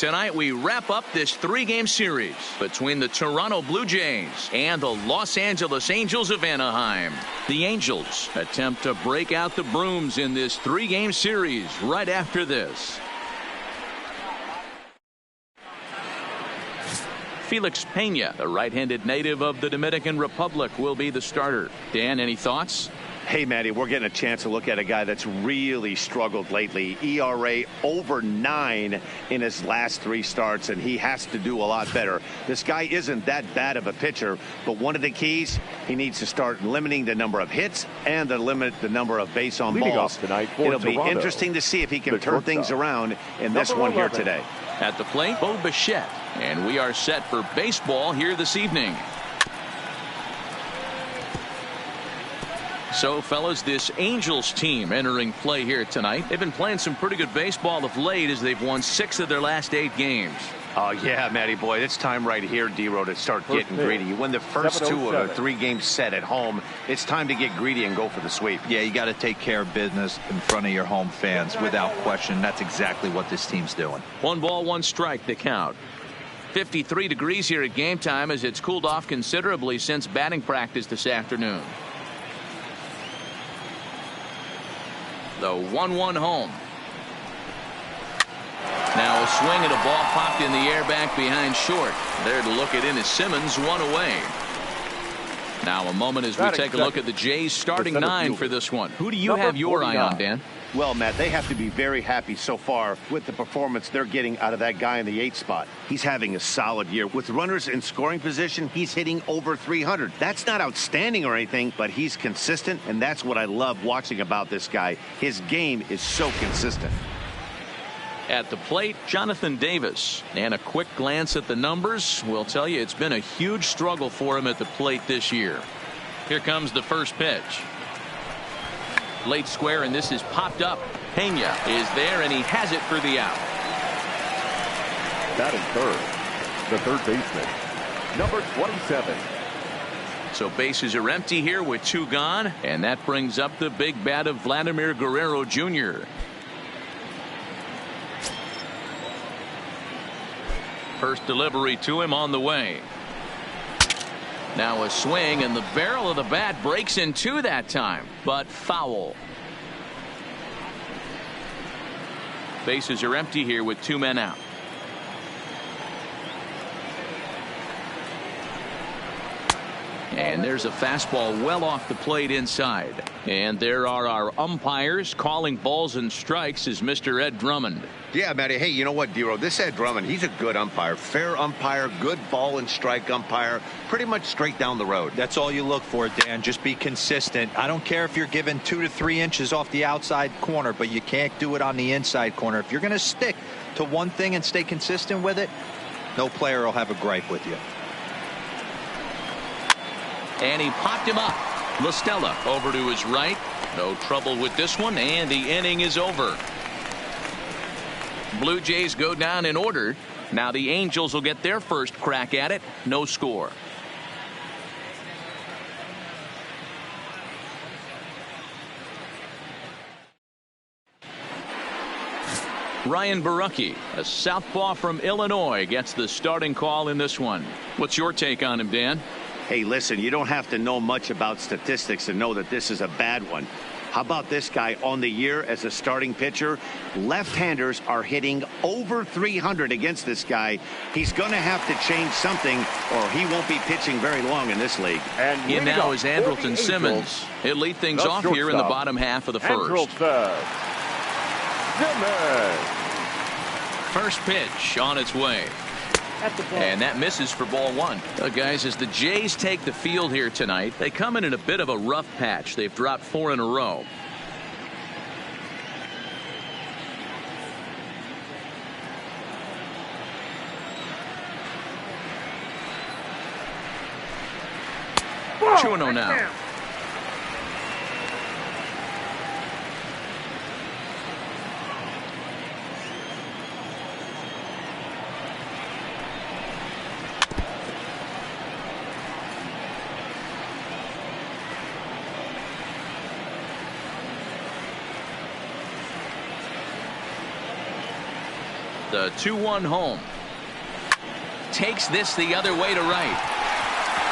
Tonight we wrap up this three-game series between the Toronto Blue Jays and the Los Angeles Angels of Anaheim. The Angels attempt to break out the brooms in this three-game series right after this. Felix Pena, the right-handed native of the Dominican Republic, will be the starter. Dan, any thoughts? Hey, Matty, we're getting a chance to look at a guy that's really struggled lately. ERA over 9 in his last 3 starts, and he has to do a lot better. This guy isn't that bad of a pitcher, but one of the keys, he needs to start limiting the number of hits and to limit the number of base on balls. It'll be interesting to see if he can turn things around in this one here today. At the plate, Bo Bichette, and we are set for baseball here this evening. So, fellas, this Angels team entering play here tonight. They've been playing some pretty good baseball of late as they've won 6 of their last 8 games. Oh, yeah, Matty boy, it's time right here, D-Row, to start getting greedy. You win the first 2 of a 3-game set at home. It's time to get greedy and go for the sweep. Yeah, you got to take care of business in front of your home fans without question. That's exactly what this team's doing. 1 ball, 1 strike, the count. 53 degrees here at game time as it's cooled off considerably since batting practice this afternoon. The 1-1 home. Now a swing and a ball popped in the air back behind short. There to look it in is Simmons, 1 away. Now a moment as we take a look at the Jays starting 9 for this one. Who do you have your eye on, Dan? Well, Matt, they have to be very happy so far with the performance they're getting out of that guy in the 8th spot. He's having a solid year. With runners in scoring position, he's hitting over 300. That's not outstanding or anything, but he's consistent, and that's what I love watching about this guy. His game is so consistent. At the plate, Jonathan Davis. And a quick glance at the numbers will tell you it's been a huge struggle for him at the plate this year. Here comes the first pitch. Late square, and this is popped up. Pena is there, and he has it for the out. Batting third, the third baseman, number 27. So bases are empty here with 2 gone, and that brings up the big bat of Vladimir Guerrero Jr. First delivery to him on the way. Now a swing, and the barrel of the bat breaks in 2 that time, but foul. Bases are empty here with 2 men out. And there's a fastball well off the plate inside. And there are our umpires calling balls and strikes is Mr. Ed Drummond. Yeah, Matty. Hey, you know what, D-Row? This Ed Drummond, he's a good umpire. Fair umpire, good ball and strike umpire. Pretty much straight down the road. That's all you look for, Dan. Just be consistent. I don't care if you're given 2 to 3 inches off the outside corner, but you can't do it on the inside corner. If you're going to stick to one thing and stay consistent with it, no player will have a gripe with you. And he popped him up. LaStella over to his right. No trouble with this one, and the inning is over. Blue Jays go down in order. Now the Angels will get their first crack at it. No score. Ryan Barucki, a southpaw from Illinois, gets the starting call in this one. What's your take on him, Dan? Hey, listen, you don't have to know much about statistics to know that this is a bad one. How about this guy on the year as a starting pitcher? Left-handers are hitting over 300 against this guy. He's going to have to change something or he won't be pitching very long in this league. And in now is Andrelton Simmons. He'll lead things off here in the bottom half of the first. First pitch on its way. And that misses for ball 1. Guys, as the Jays take the field here tonight, they come in a bit of a rough patch. They've dropped 4 in a row. Whoa, 2-0 now. The 2-1 home. Takes this the other way to right.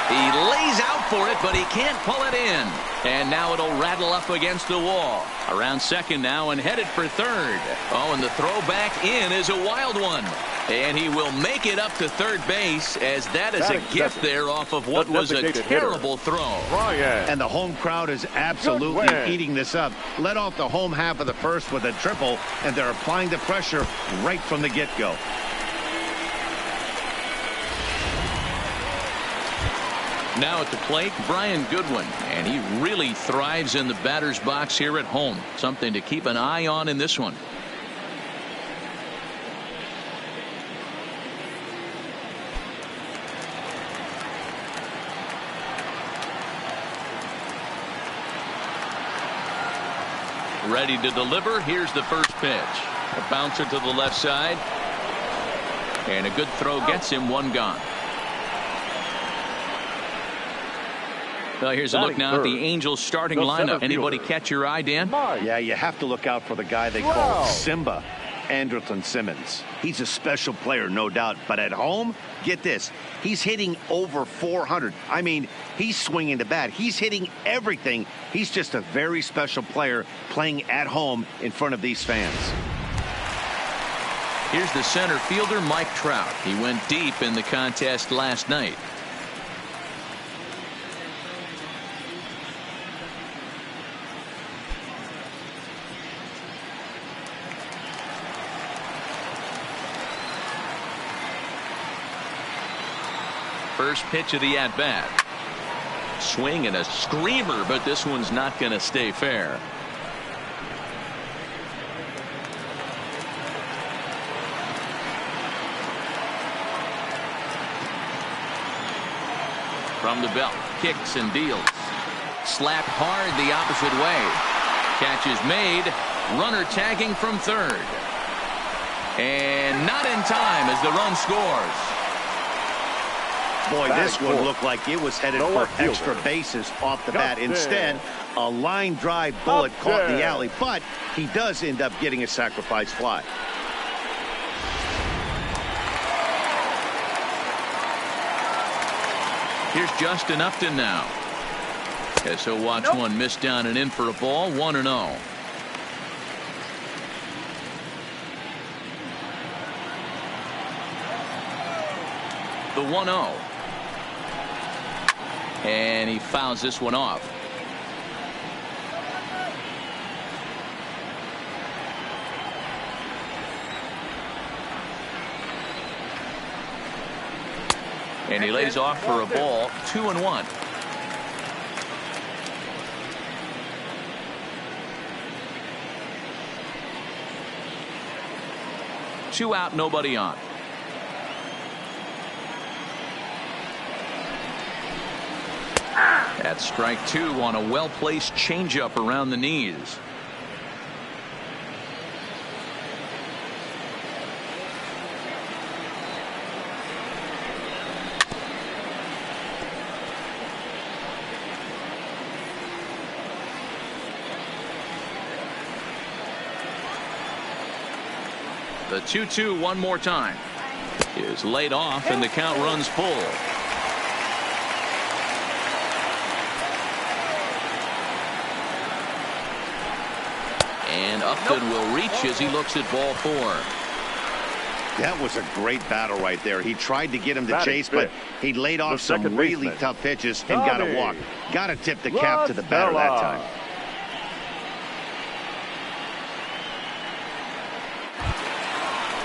He lays out for it, but he can't pull it in. And now it'll rattle up against the wall. Around second now and headed for third. Oh, and the throw back in is a wild one. And he will make it up to third base, as that is a gift there off of what was a terrible throw. And the home crowd is absolutely eating this up. Led off the home half of the first with a triple, and they're applying the pressure right from the get-go. Now at the plate, Brian Goodwin, and he really thrives in the batter's box here at home. Something to keep an eye on in this one. Ready to deliver. Here's the first pitch. A bouncer to the left side. And a good throw gets him one gone. Well, here's a look now at the Angels starting lineup. Anybody catch your eye, Dan? Yeah, you have to look out for the guy they call Simba, Andrelton Simmons. He's a special player, no doubt. But at home, get this, he's hitting over 400. I mean, he's swinging the bat. He's hitting everything. He's just a very special player playing at home in front of these fans. Here's the center fielder, Mike Trout. He went deep in the contest last night. First pitch of the at-bat. Swing and a screamer, but this one's not going to stay fair. From the belt, kicks and deals. Slapped hard the opposite way. Catch is made. Runner tagging from third. And not in time as the run scores. Boy, this one looked like it was headed for extra bases off the bat. Instead, a line drive bullet caught in the alley, but he does end up getting a sacrifice fly. Here's Justin Upton now. As he'll watch one miss down and in for a ball. 1-0. The 1-0. And he fouls this one off. And he lays off for a ball. 2-1. Two out, nobody on. That's strike two on a well-placed changeup around the knees. The 2-2 one more time is laid off, and the count runs full. And Upton will reach as he looks at ball four. That was a great battle right there. He tried to get him to chase, but he laid off some really tough pitches and got a walk. Got to tip the cap to the batter that time.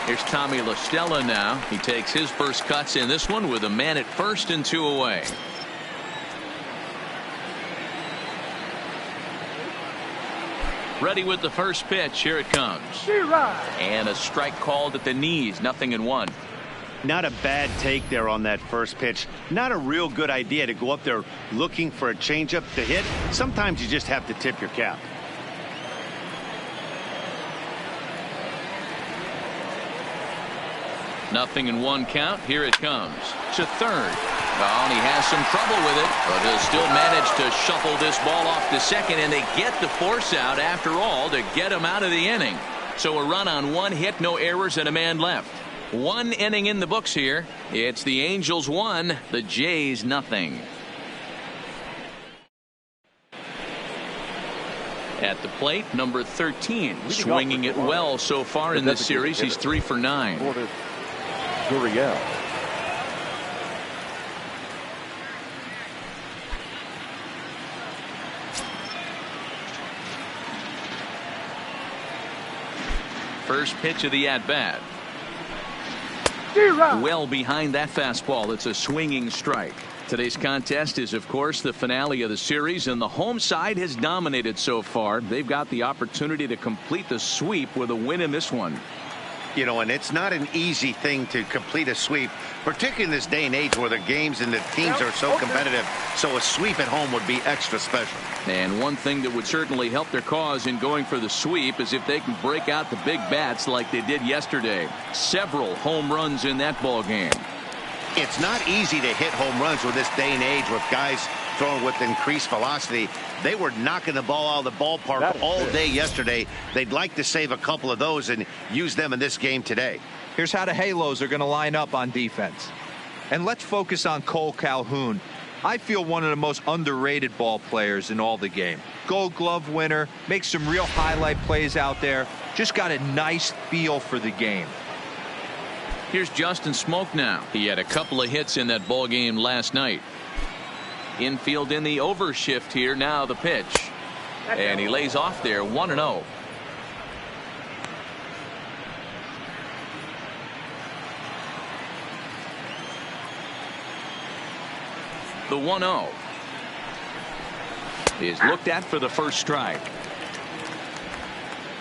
Here's Tommy La Stella now. He takes his first cuts in this one with a man at first and two away. Ready with the first pitch. Here it comes. And a strike called at the knees. 0-1. Not a bad take there on that first pitch. Not a real good idea to go up there looking for a changeup to hit. Sometimes you just have to tip your cap. 0-1 count. Here it comes to third. Well, and he has some trouble with it, but he'll still manage to shuffle this ball off to second, and they get the force out after all to get him out of the inning. So a run on one hit, no errors, and a man left. One inning in the books here. It's the Angels 1, the Jays nothing. At the plate, number 13, swinging it well so far in this series. He's 3 for 9. Gurriel. First pitch of the at-bat. Well behind that fastball. It's a swinging strike. Today's contest is, of course, the finale of the series, and the home side has dominated so far. They've got the opportunity to complete the sweep with a win in this one. You know, and it's not an easy thing to complete a sweep, particularly in this day and age where the games and the teams are so competitive. So a sweep at home would be extra special. And one thing that would certainly help their cause in going for the sweep is if they can break out the big bats like they did yesterday. Several home runs in that ball game. It's not easy to hit home runs with this day and age with guys throwing with increased velocity. They were knocking the ball out of the ballpark all day yesterday. They'd like to save a couple of those and use them in this game today. Here's how the Halos are going to line up on defense. And let's focus on Cole Calhoun. I feel one of the most underrated ball players in all the game. Gold Glove winner, makes some real highlight plays out there. Just got a nice feel for the game. Here's Justin Smoke now. He had a couple of hits in that ball game last night. Infield in the overshift here. Now the pitch. And he lays off there, 1-0. The 1-0 is looked at for the first strike.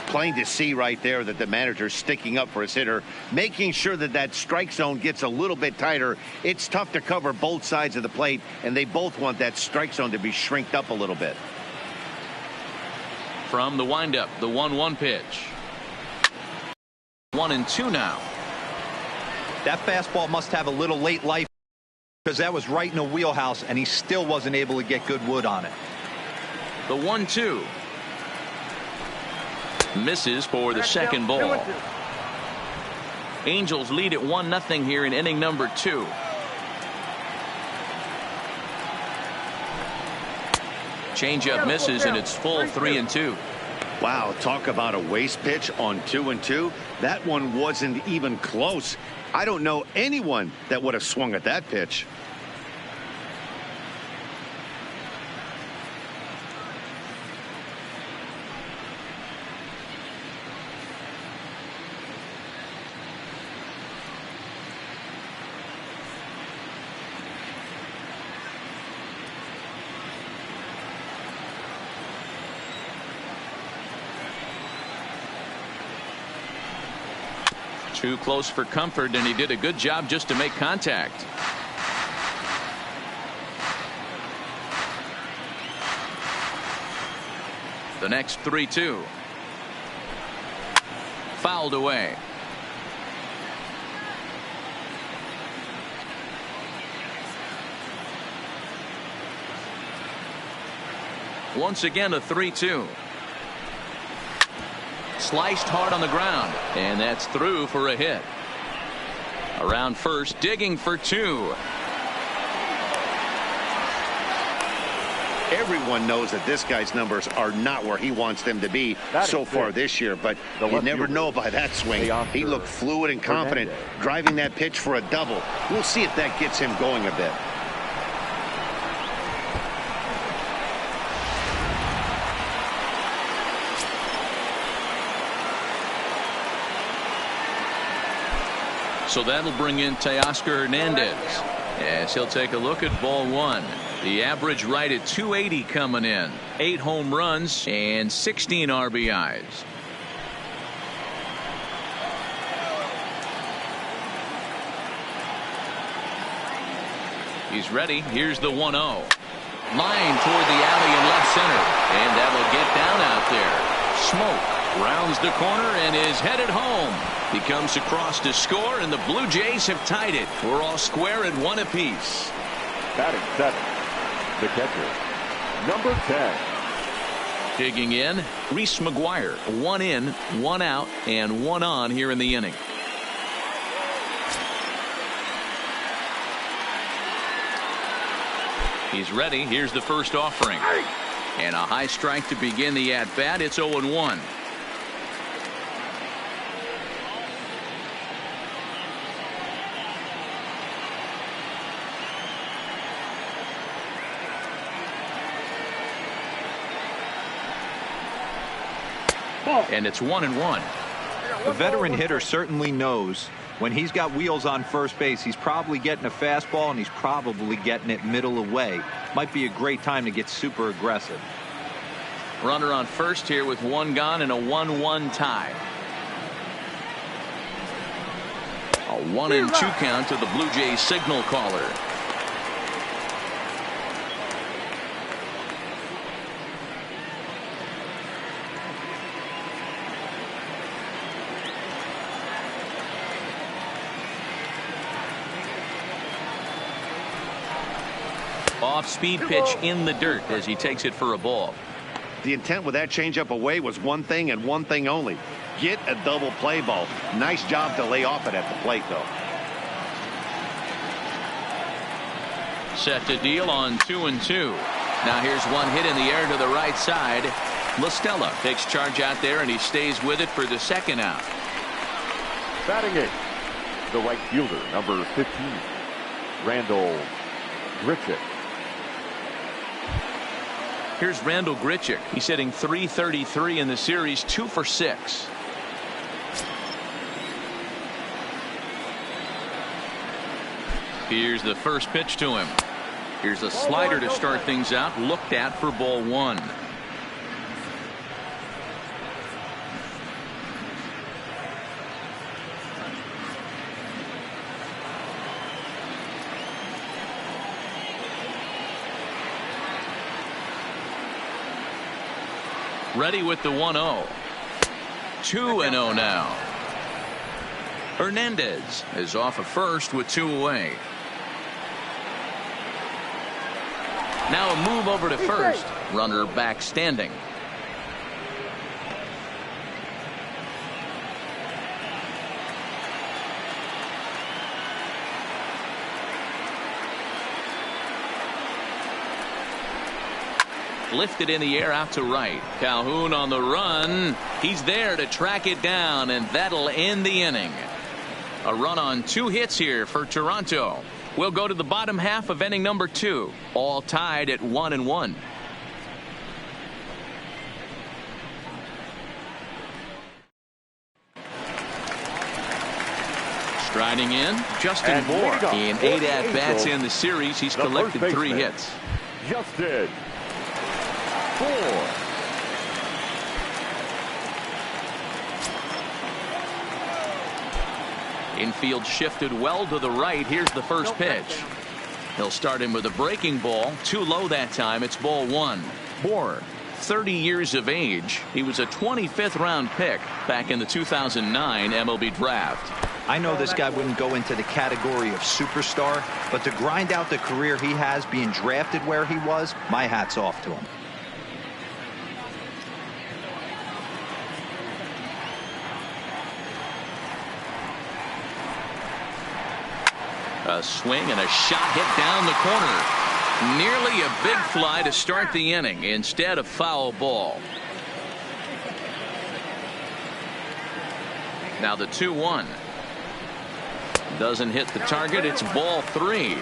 Plain to see right there that the manager's sticking up for his hitter, making sure that that strike zone gets a little bit tighter. It's tough to cover both sides of the plate, and they both want that strike zone to be shrinked up a little bit. From the windup, the 1-1 pitch. 1-2 now. That fastball must have a little late life because that was right in the wheelhouse, and he still wasn't able to get good wood on it. The 1-2. Misses for the second ball. Angels lead at 1-0 here in inning number 2. Changeup misses, and it's full 3-2. Wow, talk about a waste pitch on 2-2. That one wasn't even close. I don't know anyone that would have swung at that pitch. Too close for comfort, and he did a good job just to make contact. The next 3-2. Fouled away. Once again a 3-2. Sliced hard on the ground, and that's through for a hit. Around first, digging for 2. Everyone knows that this guy's numbers are not where he wants them to be so far this year, but you never know by that swing. He looked fluid and confident, driving that pitch for a double. We'll see if that gets him going a bit. So that'll bring in Teoscar Hernandez as he'll take a look at ball 1. The average right at 280 coming in. 8 home runs and 16 RBIs. He's ready. Here's the 1-0. Line toward the alley in left center, and that'll get down out there. Smoke rounds the corner and is headed home. He comes across to score, and the Blue Jays have tied it. We're all square at 1 apiece. Batting 7, the catcher, number 10. Digging in, Reese McGuire. 1 in, 1 out, and 1 on here in the inning. He's ready. Here's the first offering. And a high strike to begin the at-bat. It's 0-1. And it's 1-1. The veteran hitter certainly knows when he's got wheels on first base, he's probably getting a fastball and he's probably getting it middle away. Might be a great time to get super aggressive. Runner on first here with 1 gone and a 1-1 tie. A 1-2 count to the Blue Jays signal caller. Off-speed pitch in the dirt as he takes it for a ball. The intent with that changeup away was one thing and one thing only. Get a double play ball. Nice job to lay off it at the plate, though. Set to deal on 2-2. Now here's one hit in the air to the right side. LaStella takes charge out there, and he stays with it for the second out. Batting it, the right fielder, number 15, Randall Grichuk. Here's Randall Grichuk. He's hitting .333 in the series, 2 for 6. Here's the first pitch to him. Here's a slider to start things out, looked at for ball 1. Ready with the 1-0. 2-0 now. Hernandez is off of first with 2 away. Now a move over to first. Runner back standing. Lifted in the air out to right. Calhoun on the run. He's there to track it down, and that'll end the inning. A run on 2 hits here for Toronto. We'll go to the bottom half of inning number 2. All tied at 1-1. Striding in, Justin Moore. In 8 at-bats in the series, he's collected 3 hits. Justin Moore. Infield shifted well to the right. Here's the first pitch. He'll start him with a breaking ball. Too low that time. It's ball 1. Moore, 30 years of age. He was a 25th round pick back in the 2009 MLB draft. I know this guy wouldn't go into the category of superstar, but to grind out the career he has being drafted where he was, my hat's off to him. A swing and a shot hit down the corner. Nearly a big fly to start the inning. Instead, a foul ball. Now the 2-1. Doesn't hit the target. It's ball 3.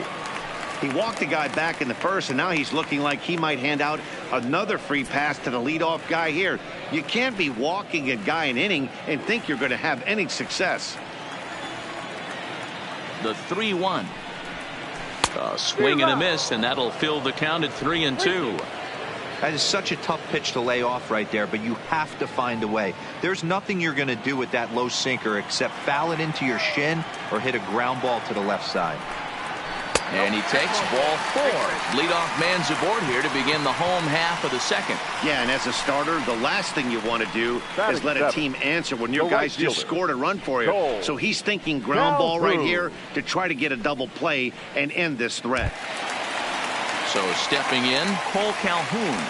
He walked the guy back in the first, and now he's looking like he might hand out another free pass to the leadoff guy here. You can't be walking a guy an inning and think you're going to have any success. The 3-1. A swing and a miss, and that'll fill the count at 3-2. That is such a tough pitch to lay off right there, but you have to find a way. There's nothing you're going to do with that low sinker except foul it into your shin or hit a ground ball to the left side. And he takes ball 4. Leadoff man's aboard here to begin the home half of the second. Yeah, and as a starter, the last thing you want to do is let a team answer when your guys just scored a run for you. So he's thinking ground ball right here to try to get a double play and end this threat. So stepping in, Cole Calhoun.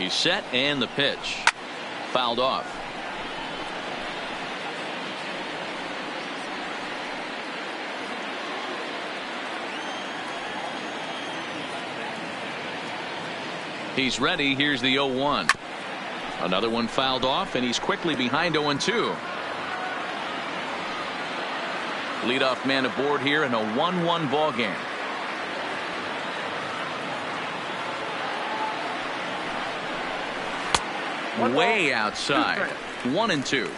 He's set and the pitch. Fouled off. He's ready. Here's the 0-1. Another one fouled off, and he's quickly behind 0-2. Leadoff man aboard here in a 1-1 ball game. Way outside. 1-2.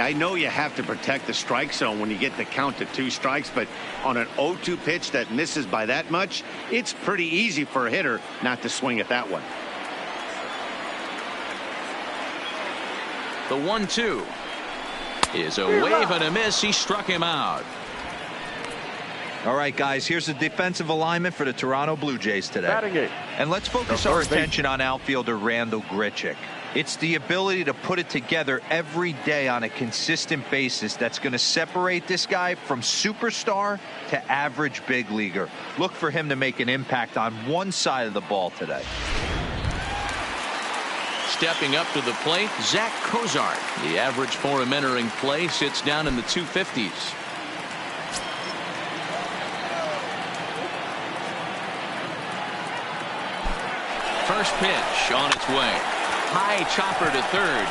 I know you have to protect the strike zone when you get the count to 2 strikes, but on an 0-2 pitch that misses by that much, it's pretty easy for a hitter not to swing at that one. The 1-2 is a wave and a miss. He struck him out. All right, guys, here's the defensive alignment for the Toronto Blue Jays today. And let's focus our attention on outfielder Randal Grichuk. It's the ability to put it together every day on a consistent basis that's going to separate this guy from superstar to average big leaguer. Look for him to make an impact on one side of the ball today. Stepping up to the plate, Zach Cozart. The average for him entering play sits down in the 250s. First pitch on its way. High chopper to third.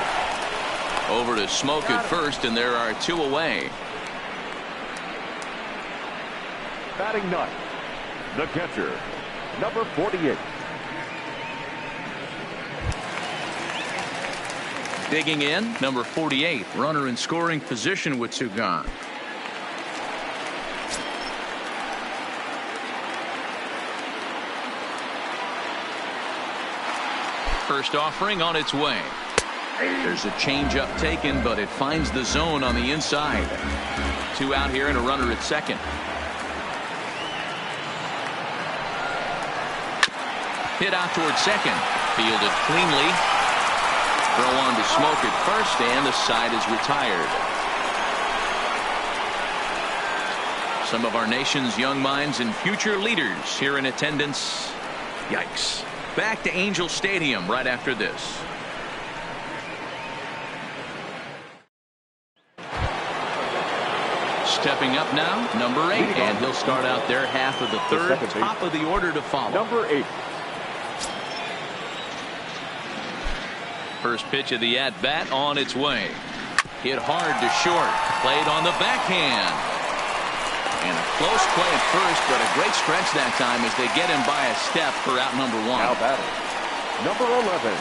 Over to Smoke at first, and there are 2 away. Batting ninth, the catcher, number 48. Digging in, number 48. Runner in scoring position with 2 gone. First offering on its way. There's a changeup taken, but it finds the zone on the inside. 2 out here and a runner at second. Hit out towards second. Fielded cleanly. Throw on to Smoke at first, and the side is retired. Some of our nation's young minds and future leaders here in attendance. Yikes. Back to Angel Stadium right after this. Stepping up now, number 8, and he'll start out there half of the third. Top of the order to follow. Number 8. First pitch of the at-bat on its way. Hit hard to short. Played on the backhand. And a close play at first, but a great stretch that time as they get him by a step for out number 1. Now batting, number 11.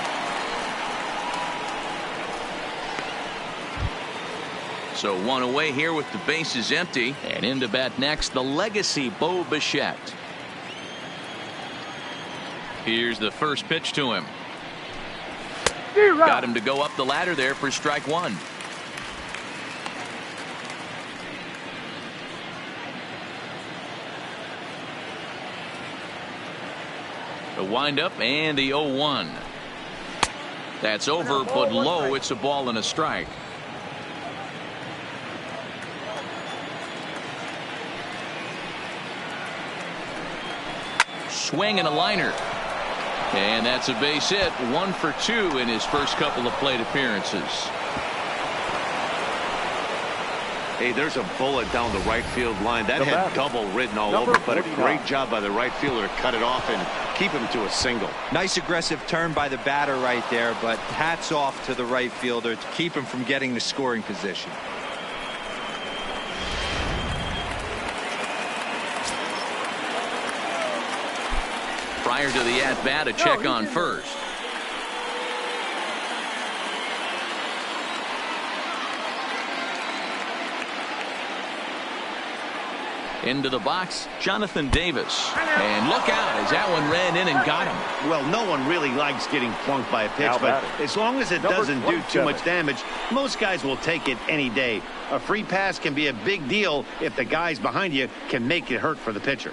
So 1 away here with the bases empty. And in to bat next, the legacy Bo Bichette. Here's the first pitch to him. Got him to go up the ladder there for strike 1. The windup and the 0-1. That's over, but low. It's a ball and a strike. Swing and a liner. And that's a base hit. 1 for 2 in his first couple of plate appearances. Hey, there's a bullet down the right field line. That had double written all over, but a great job by the right fielder to cut it off and keep him to a single. Nice aggressive turn by the batter right there, but hats off to the right fielder to keep him from getting the scoring position. Prior to the at-bat, a check on first. Into the box, Jonathan Davis. And look out as that one ran in and got him. Well, no one really likes getting plunked by a pitch, but as long as it doesn't do too much damage, most guys will take it any day. A free pass can be a big deal if the guys behind you can make it hurt for the pitcher.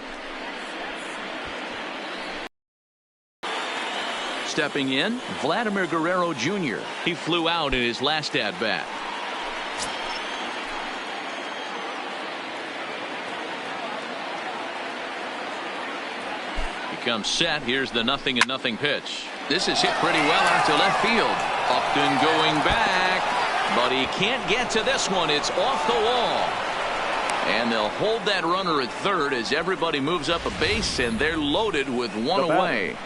Stepping in, Vladimir Guerrero Jr. He flew out in his last at-bat. He comes set. Here's the 0-0 pitch. This is hit pretty well out to left field. Upton going back, but he can't get to this one. It's off the wall. And they'll hold that runner at third as everybody moves up a base, and they're loaded with one away.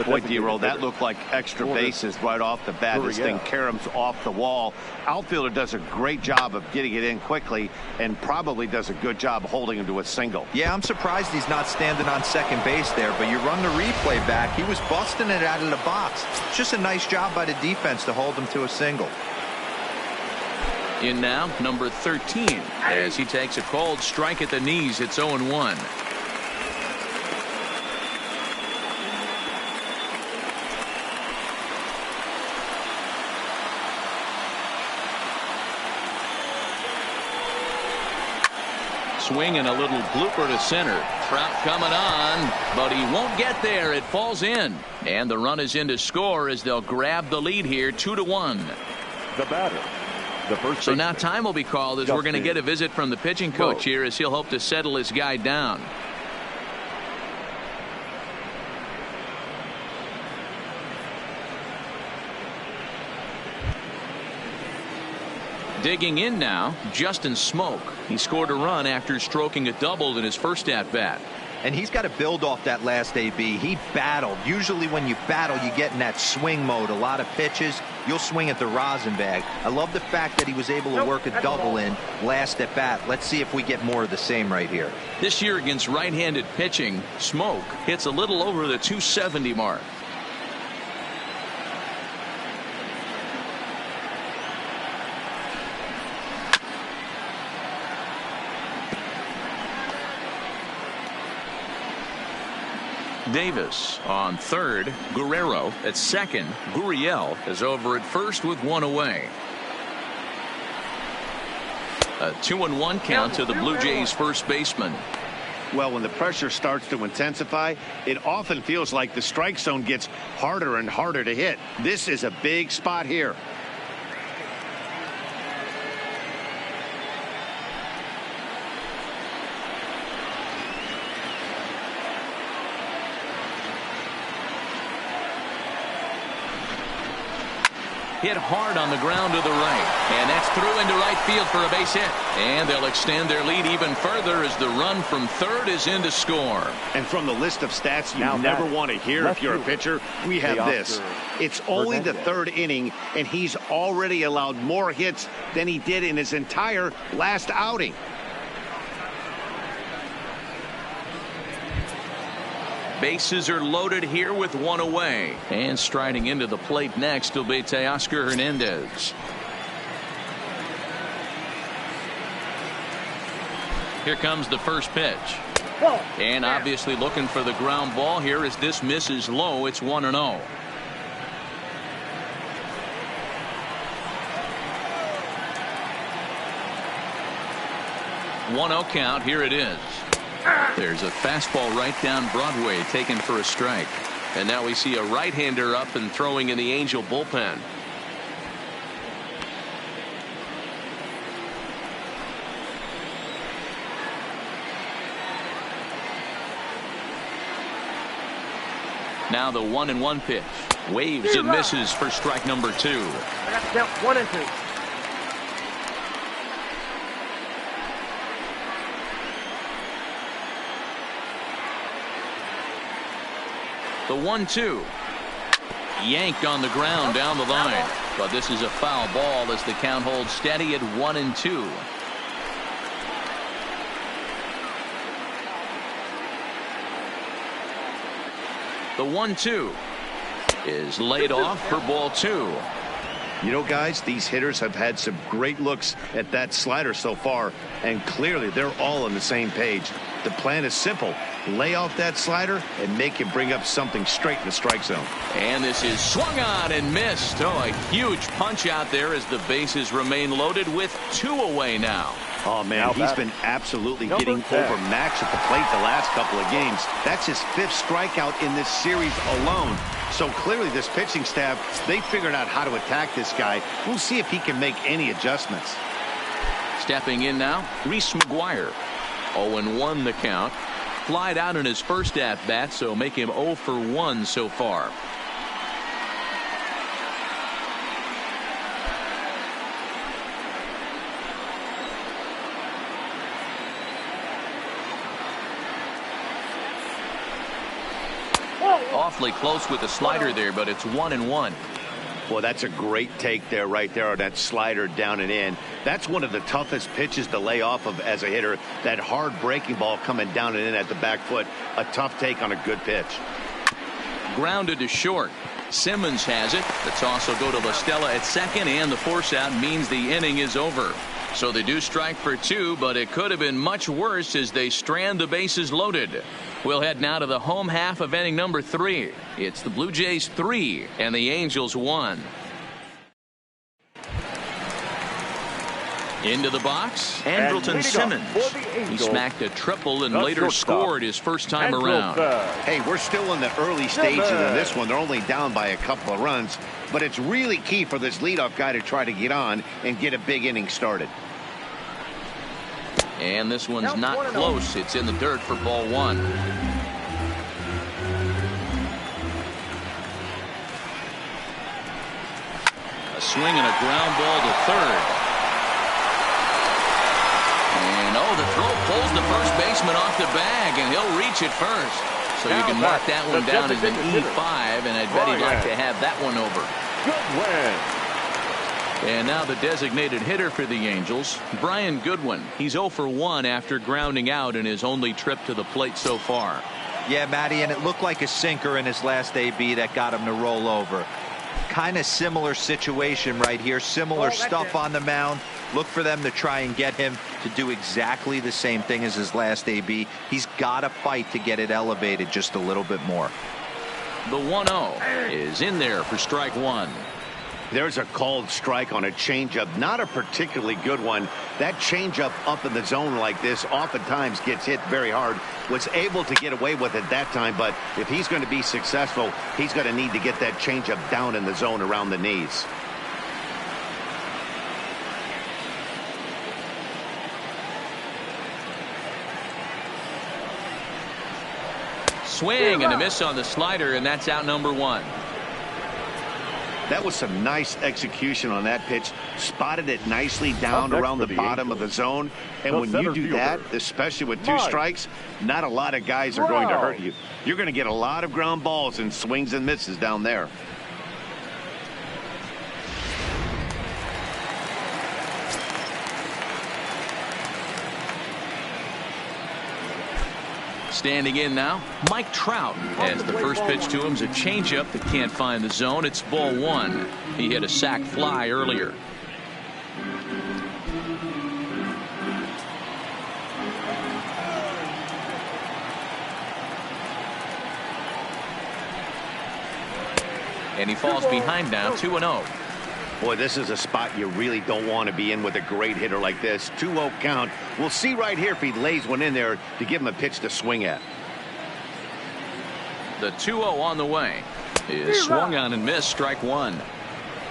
Boy, D-Roll, that looked like extra bases right off the bat. This thing caroms off the wall. Outfielder does a great job of getting it in quickly and probably does a good job holding him to a single. Yeah, I'm surprised he's not standing on second base there, but you run the replay back. He was busting it out of the box. It's just a nice job by the defense to hold him to a single. In now, number 13, as he takes a cold strike at the knees. It's 0-1. Swing and a little blooper to center. Trout coming on, but he won't get there. It falls in, and the run is in to score as they'll grab the lead here, 2-1. The batter. So now time will be called as we're going to get a visit from the pitching coach here as he'll hope to settle his guy down. Digging in now, Justin Smoke. He scored a run after stroking a double in his first at-bat. And he's got to build off that last AB. He battled. Usually when you battle, you get in that swing mode. A lot of pitches, you'll swing at the rosin bag. I love the fact that he was able to work a double in last at bat. Let's see if we get more of the same right here. This year against right-handed pitching, Smoke hits a little over the 270 mark. Davis on third. Guerrero at second. Gurriel is over at first with one away. A 2-1 count to the Blue Jays first baseman. Well, when the pressure starts to intensify, it often feels like the strike zone gets harder and harder to hit. This is a big spot here. Hit hard on the ground to the right, and that's through into right field for a base hit, and they'll extend their lead even further as the run from third is in to score. And from the list of stats you never want to hear if you're a pitcher, we have this. It's only the third inning, and he's already allowed more hits than he did in his entire last outing. Bases are loaded here with one away, and striding into the plate next will be Teoscar Hernandez. Here comes the first pitch, and obviously looking for the ground ball here as this misses low. It's 1-0. One-0 count. Here it is. There's a fastball right down Broadway taken for a strike. And now we see a right-hander up and throwing in the Angel bullpen. Now the 1-1 pitch. Waves and misses for strike number 2. I got to count 1 and 2. The 1-2. Yanked on the ground down the line. But this is a foul ball as the count holds steady at 1-2. The 1-2 is laid off for ball 2. You know, guys, these hitters have had some great looks at that slider so far, and clearly they're all on the same page. The plan is simple. Lay off that slider and make him bring up something straight in the strike zone. And this is swung on and missed. Oh, a huge punch out there as the bases remain loaded with 2 away now. Oh, man, he's been absolutely getting overmatched at the plate the last couple of games. That's his 5th strikeout in this series alone. So clearly this pitching staff, they figured out how to attack this guy. We'll see if he can make any adjustments. Stepping in now, Reese McGuire. 0-1 the count. flied out in his first at-bat, so make him 0 for 1 so far. Awfully close with the slider there, but it's 1-1. Well, that's a great take there, right there, on that slider down and in. That's one of the toughest pitches to lay off of as a hitter. That hard breaking ball coming down and in at the back foot. A tough take on a good pitch. Grounded to short. Simmons has it. The toss will go to La Stella at second, and the force out means the inning is over. So they do strike for 2, but it could have been much worse as they strand the bases loaded. We'll head now to the home half of inning number 3. It's the Blue Jays 3 and the Angels 1. Into the box, Andrelton Simmons. He smacked a triple and later scored his first time around. Hey, we're still in the early stages of this one. They're only down by a couple of runs, but it's really key for this leadoff guy to try to get on and get a big inning started. And this one's not close. It's in the dirt for ball 1. A swing and a ground ball to third. And the throw pulls the first baseman off the bag, and he'll reach it first. So you can mark that one down as an E5, and I bet he'd like to have that one over. Good win. And now the designated hitter for the Angels, Brian Goodwin. He's 0 for 1 after grounding out in his only trip to the plate so far. Yeah, Matty, and it looked like a sinker in his last AB that got him to roll over. Kind of similar situation right here. Similar stuff on the mound. Look for them to try and get him to do exactly the same thing as his last AB. He's got to fight to get it elevated just a little bit more. The 1-0 is in there for strike 1. There's a called strike on a changeup, not a particularly good one. That changeup up in the zone like this oftentimes gets hit very hard. Was able to get away with it that time, but if he's going to be successful, he's going to need to get that changeup down in the zone around the knees. Swing and a miss on the slider, and that's out number 1. That was some nice execution on that pitch. Spotted it nicely down around the bottom of the zone. And when you do that, especially with 2 strikes, not a lot of guys are going to hurt you. You're going to get a lot of ground balls and swings and misses down there. Standing in now, Mike Trout, as the first pitch to him is a changeup that can't find the zone. It's ball 1. He hit a sac fly earlier. And he falls behind now, 2-0. Boy, this is a spot you really don't want to be in with a great hitter like this. 2-0 count. We'll see right here if he lays one in there to give him a pitch to swing at. The 2-0 on the way is swung on and missed, strike 1.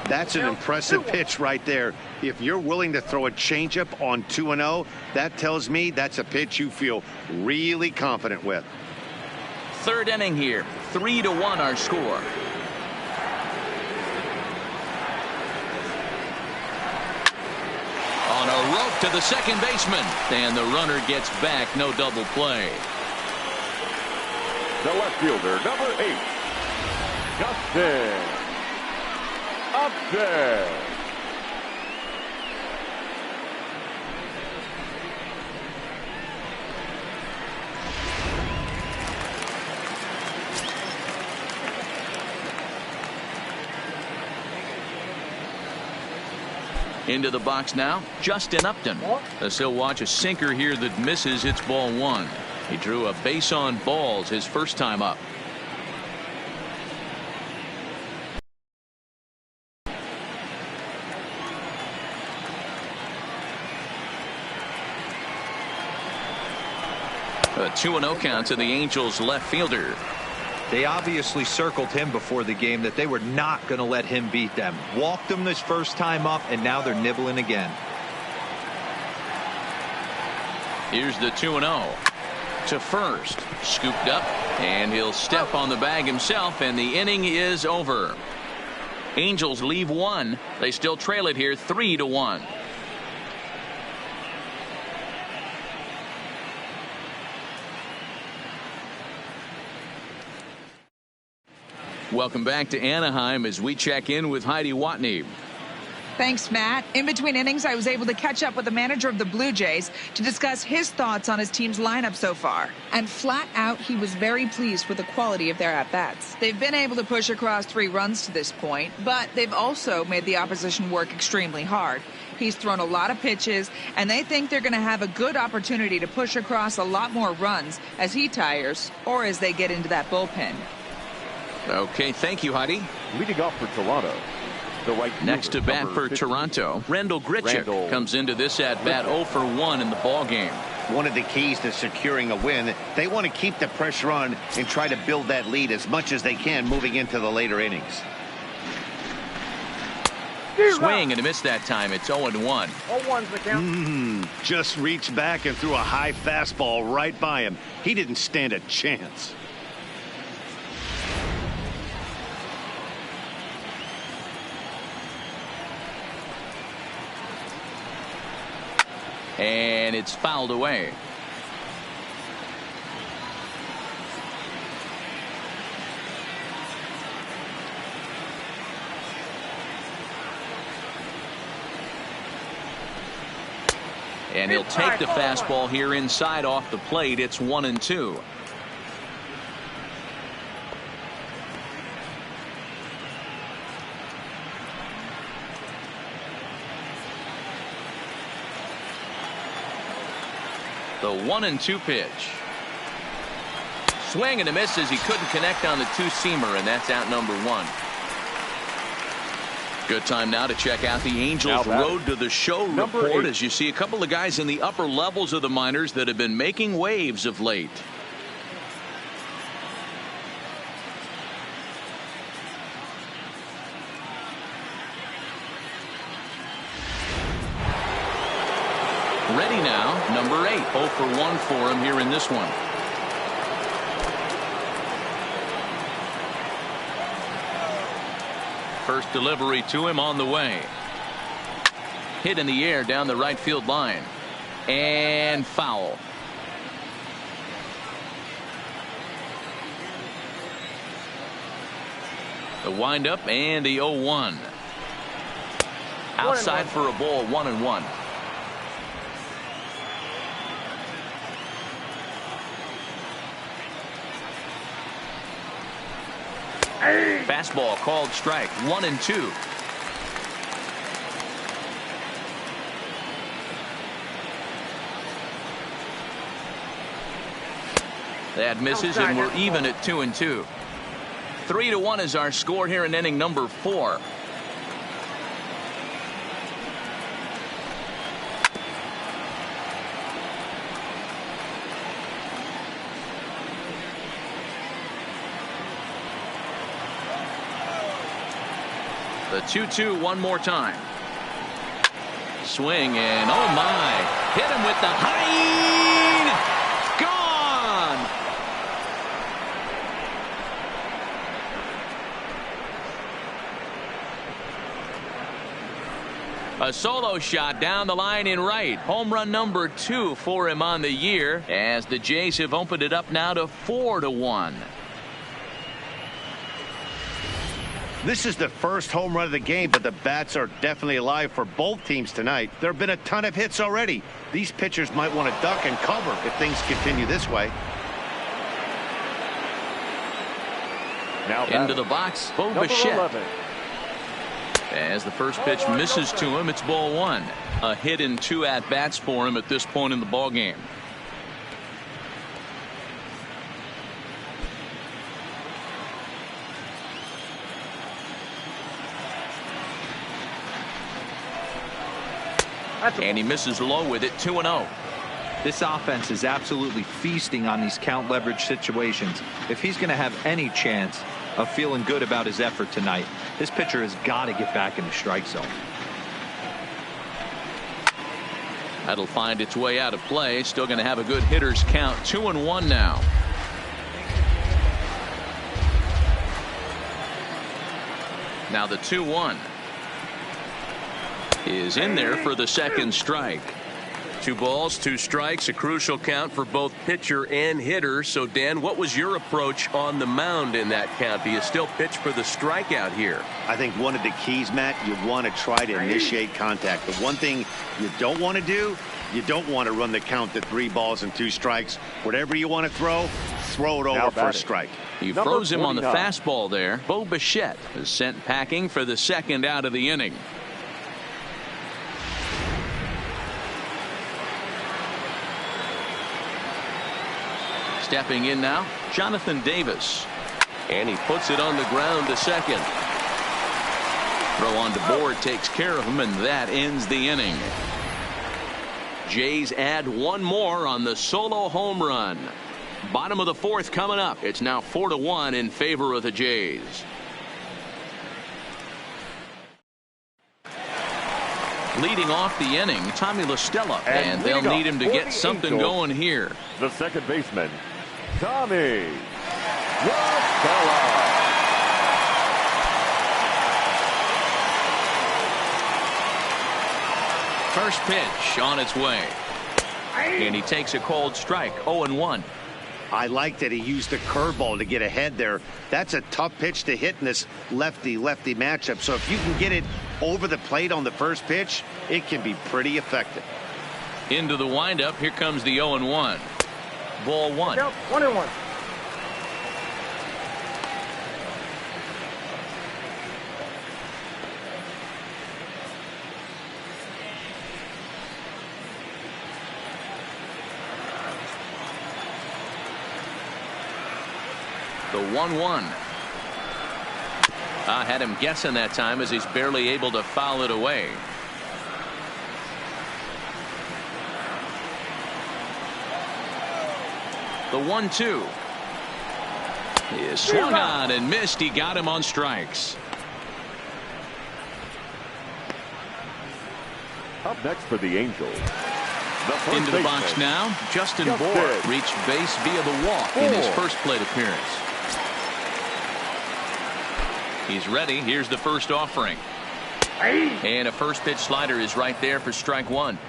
That's an impressive pitch right there. If you're willing to throw a changeup on 2-0, that tells me that's a pitch you feel really confident with. Third inning here, 3-1 our score. On a rope to the second baseman, and the runner gets back. No double play. The left fielder, number 8, Justin Upton. Into the box now, Justin Upton. As he'll watch a sinker here that misses. It's ball 1. He drew a base on balls his first time up. A 2-0 count to the Angels left fielder. They obviously circled him before the game that they were not going to let him beat them. Walked him this first time up, and now they're nibbling again. Here's the 2-0. to first. Scooped up, and he'll step on the bag himself, and the inning is over. Angels leave one. They still trail it here 3-1. Welcome back to Anaheim as we check in with Heidi Watney. Thanks, Matt. In between innings, I was able to catch up with the manager of the Blue Jays to discuss his thoughts on his team's lineup so far. And flat out, he was very pleased with the quality of their at-bats. They've been able to push across 3 runs to this point, but they've also made the opposition work extremely hard. He's thrown a lot of pitches, and they think they're going to have a good opportunity to push across a lot more runs as he tires or as they get into that bullpen. Okay, thank you, Heidi. Leading off for Toronto, the right next to bat for Toronto, Randall Grichuk comes into this at bat 0 for 1 in the ball game. One of the keys to securing a win, they want to keep the pressure on and try to build that lead as much as they can moving into the later innings. Swing and a miss that time. It's 0-1. 0-1's the count. Just reached back and threw a high fastball right by him. He didn't stand a chance. And it's fouled away. And he'll take the fastball here inside off the plate. It's 1-2. The 1-2 pitch. Swing and a miss as he couldn't connect on the two-seamer, and that's out number 1. Good time now to check out the Angels Road to the Show report as you see a couple of guys in the upper levels of the minors that have been making waves of late. Ready now, number 8, 0 for 1 for him here in this one. First delivery to him on the way. Hit in the air down the right field line. And foul. The windup and the 0-1. Outside for a ball, 1-1. Fastball called strike. 1-2. That misses, and we're even at 2-2. 3-1 is our score here in inning number 4. The 2-2 one more time. Swing and oh my. Hit him with the high. Gone. A solo shot down the line in right. Home run number 2 for him on the year as the Jays have opened it up now to 4-1. This is the first home run of the game, but the bats are definitely alive for both teams tonight. There have been a ton of hits already. These pitchers might want to duck and cover if things continue this way. Now into the box, Bo Bichette. As the first pitch misses to him, it's ball 1. A hit in 2 at-bats for him at this point in the ball game. And he misses low with it. 2-0. This offense is absolutely feasting on these count leverage situations. If he's going to have any chance of feeling good about his effort tonight, this pitcher has got to get back in the strike zone. That'll find its way out of play. Still going to have a good hitters count. 2-1 now. Now the 2-1 is in there for the second strike. 2 balls, 2 strikes, a crucial count for both pitcher and hitter. So, Dan, what was your approach on the mound in that count? Do you still pitch for the strikeout here? I think one of the keys, Matt, you want to try to initiate contact. The one thing you don't want to do, you don't want to run the count to 3 balls and 2 strikes. Whatever you want to throw it over for a strike. He froze him on the fastball there. Bo Bichette is sent packing for the second out of the inning. Stepping in now, Jonathan Davis. And he puts it on the ground to second. Throw on to board takes care of him, and that ends the inning. Jays add 1 more on the solo home run. Bottom of the 4th coming up. It's now 4-1 in favor of the Jays. Leading off the inning, Tommy La Stella, and they'll need him to get something going here. The second baseman, Tommy La Stella. First pitch on its way. And he takes a cold strike. 0-1. I like that he used the curveball to get ahead there. That's a tough pitch to hit in this lefty-lefty matchup. So if you can get it over the plate on the first pitch, it can be pretty effective. Into the windup. Here comes the 0-1. Ball 1. 1-1. The 1-1. I had him guessing that time as he's barely able to foul it away. The 1-2 is swung on and missed. He got him on strikes. Up next for the Angels, into the box now, Justin Bour reached base via the walk in his first plate appearance. He's ready. Here's the first offering. And a first pitch slider is right there for strike 1.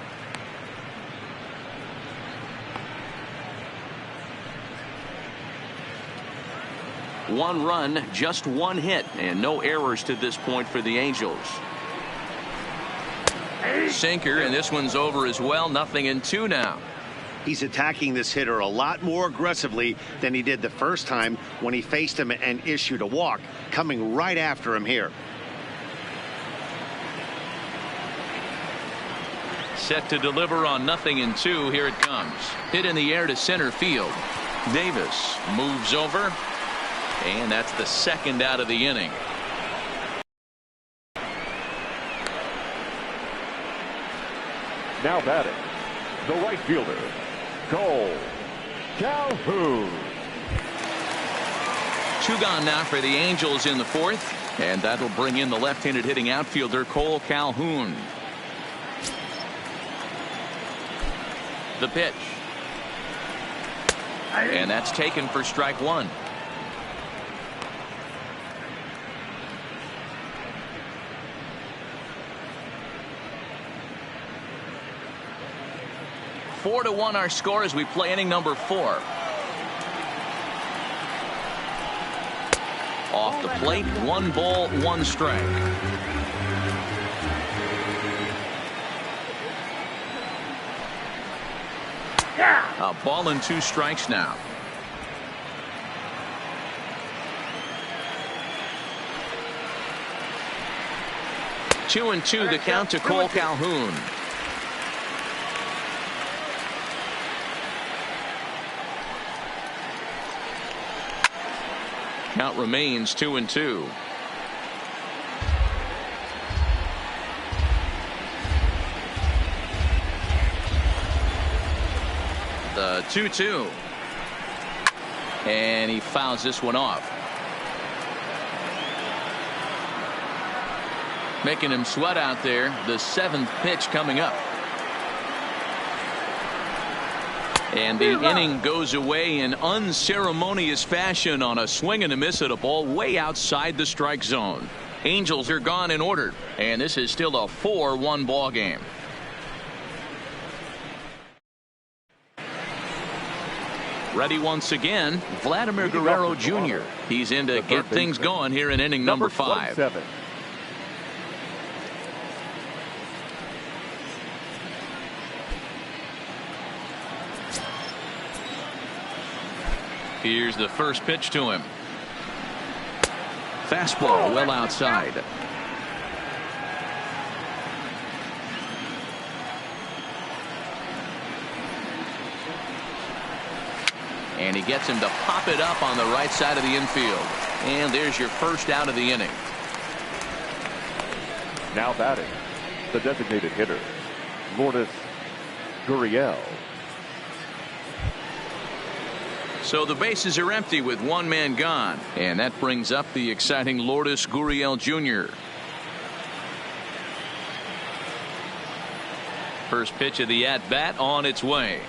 One run, just 1 hit, and no errors to this point for the Angels. Sinker, and this one's over as well. 0-2 now. He's attacking this hitter a lot more aggressively than he did the first time when he faced him and issued a walk, coming right after him here. Set to deliver on 0-2. Here it comes. Hit in the air to center field. Davis moves over, and that's the second out of the inning. now batting, the right fielder, Cole Calhoun. 2 gone now for the Angels in the 4th, and that'll bring in the left-handed hitting outfielder Cole Calhoun. The pitch, and that's taken for strike 1. Four to 1 our score as we play inning number 4. Off the plate, 1 ball, 1 strike. A ball and 2 strikes now. Two and 2 the count to Cole Calhoun. Count remains 2 and 2. The 2-2, and he fouls this one off, making him sweat out there. The 7th pitch coming up. And the inning goes away in unceremonious fashion on a swing and a miss at a ball way outside the strike zone. Angels are gone in order, and this is still a 4-1 ball game. Ready once again, Vladimir Guerrero Jr. He's in to get things going here in inning number 5. 27. Here's the first pitch to him. Fastball well outside. And he gets him to pop it up on the right side of the infield. And there's your first out of the inning. Now batting, the designated hitter, Lourdes Gurriel. So the bases are empty with one man gone. And that brings up the exciting Lourdes Gurriel Jr. First pitch of the at-bat on its way.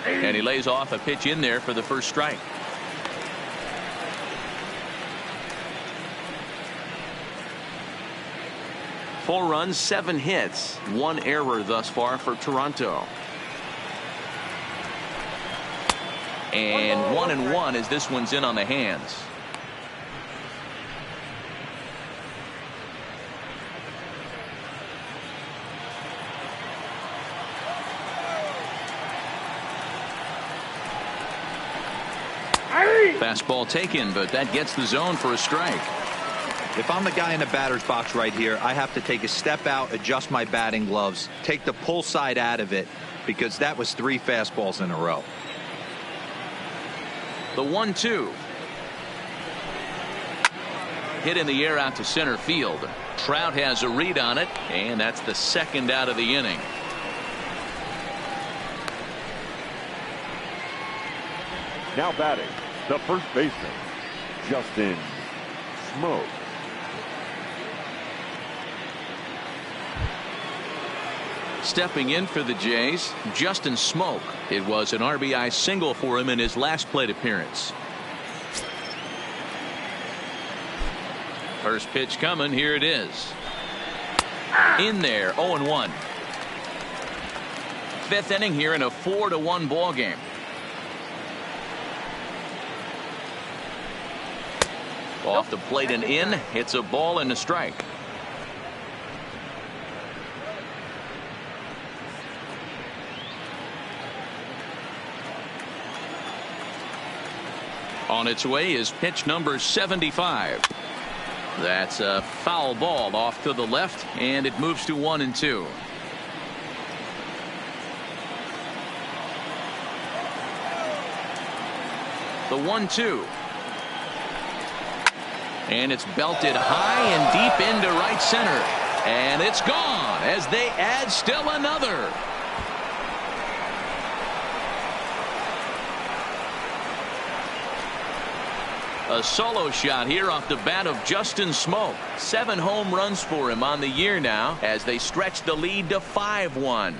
And he lays off a pitch in there for the first strike. Four runs, 7 hits, 1 error thus far for Toronto. And 1-1 as this one's in on the hands. Fastball taken, but that gets the zone for a strike. If I'm the guy in the batter's box right here, I have to take a step out, adjust my batting gloves, take the pull side out of it, because that was 3 fastballs in a row. The 1-2. Hit in the air out to center field. Trout has a read on it, and that's the second out of the inning. Now batting, the first baseman, Justin Smoke. Stepping in for the Jays, Justin Smoke. It was an RBI single for him in his last plate appearance. First pitch coming. Here it is. In there. 0-1. 5th inning here in a 4-1 ball game. Off the plate and in. It's a ball and a strike. On its way is pitch number 75. That's a foul ball off to the left, and it moves to 1-2. The 1-2. And it's belted high and deep into right center. And it's gone as they add still another. A solo shot here off the bat of Justin Smoke. 7 home runs for him on the year now as they stretch the lead to 5-1.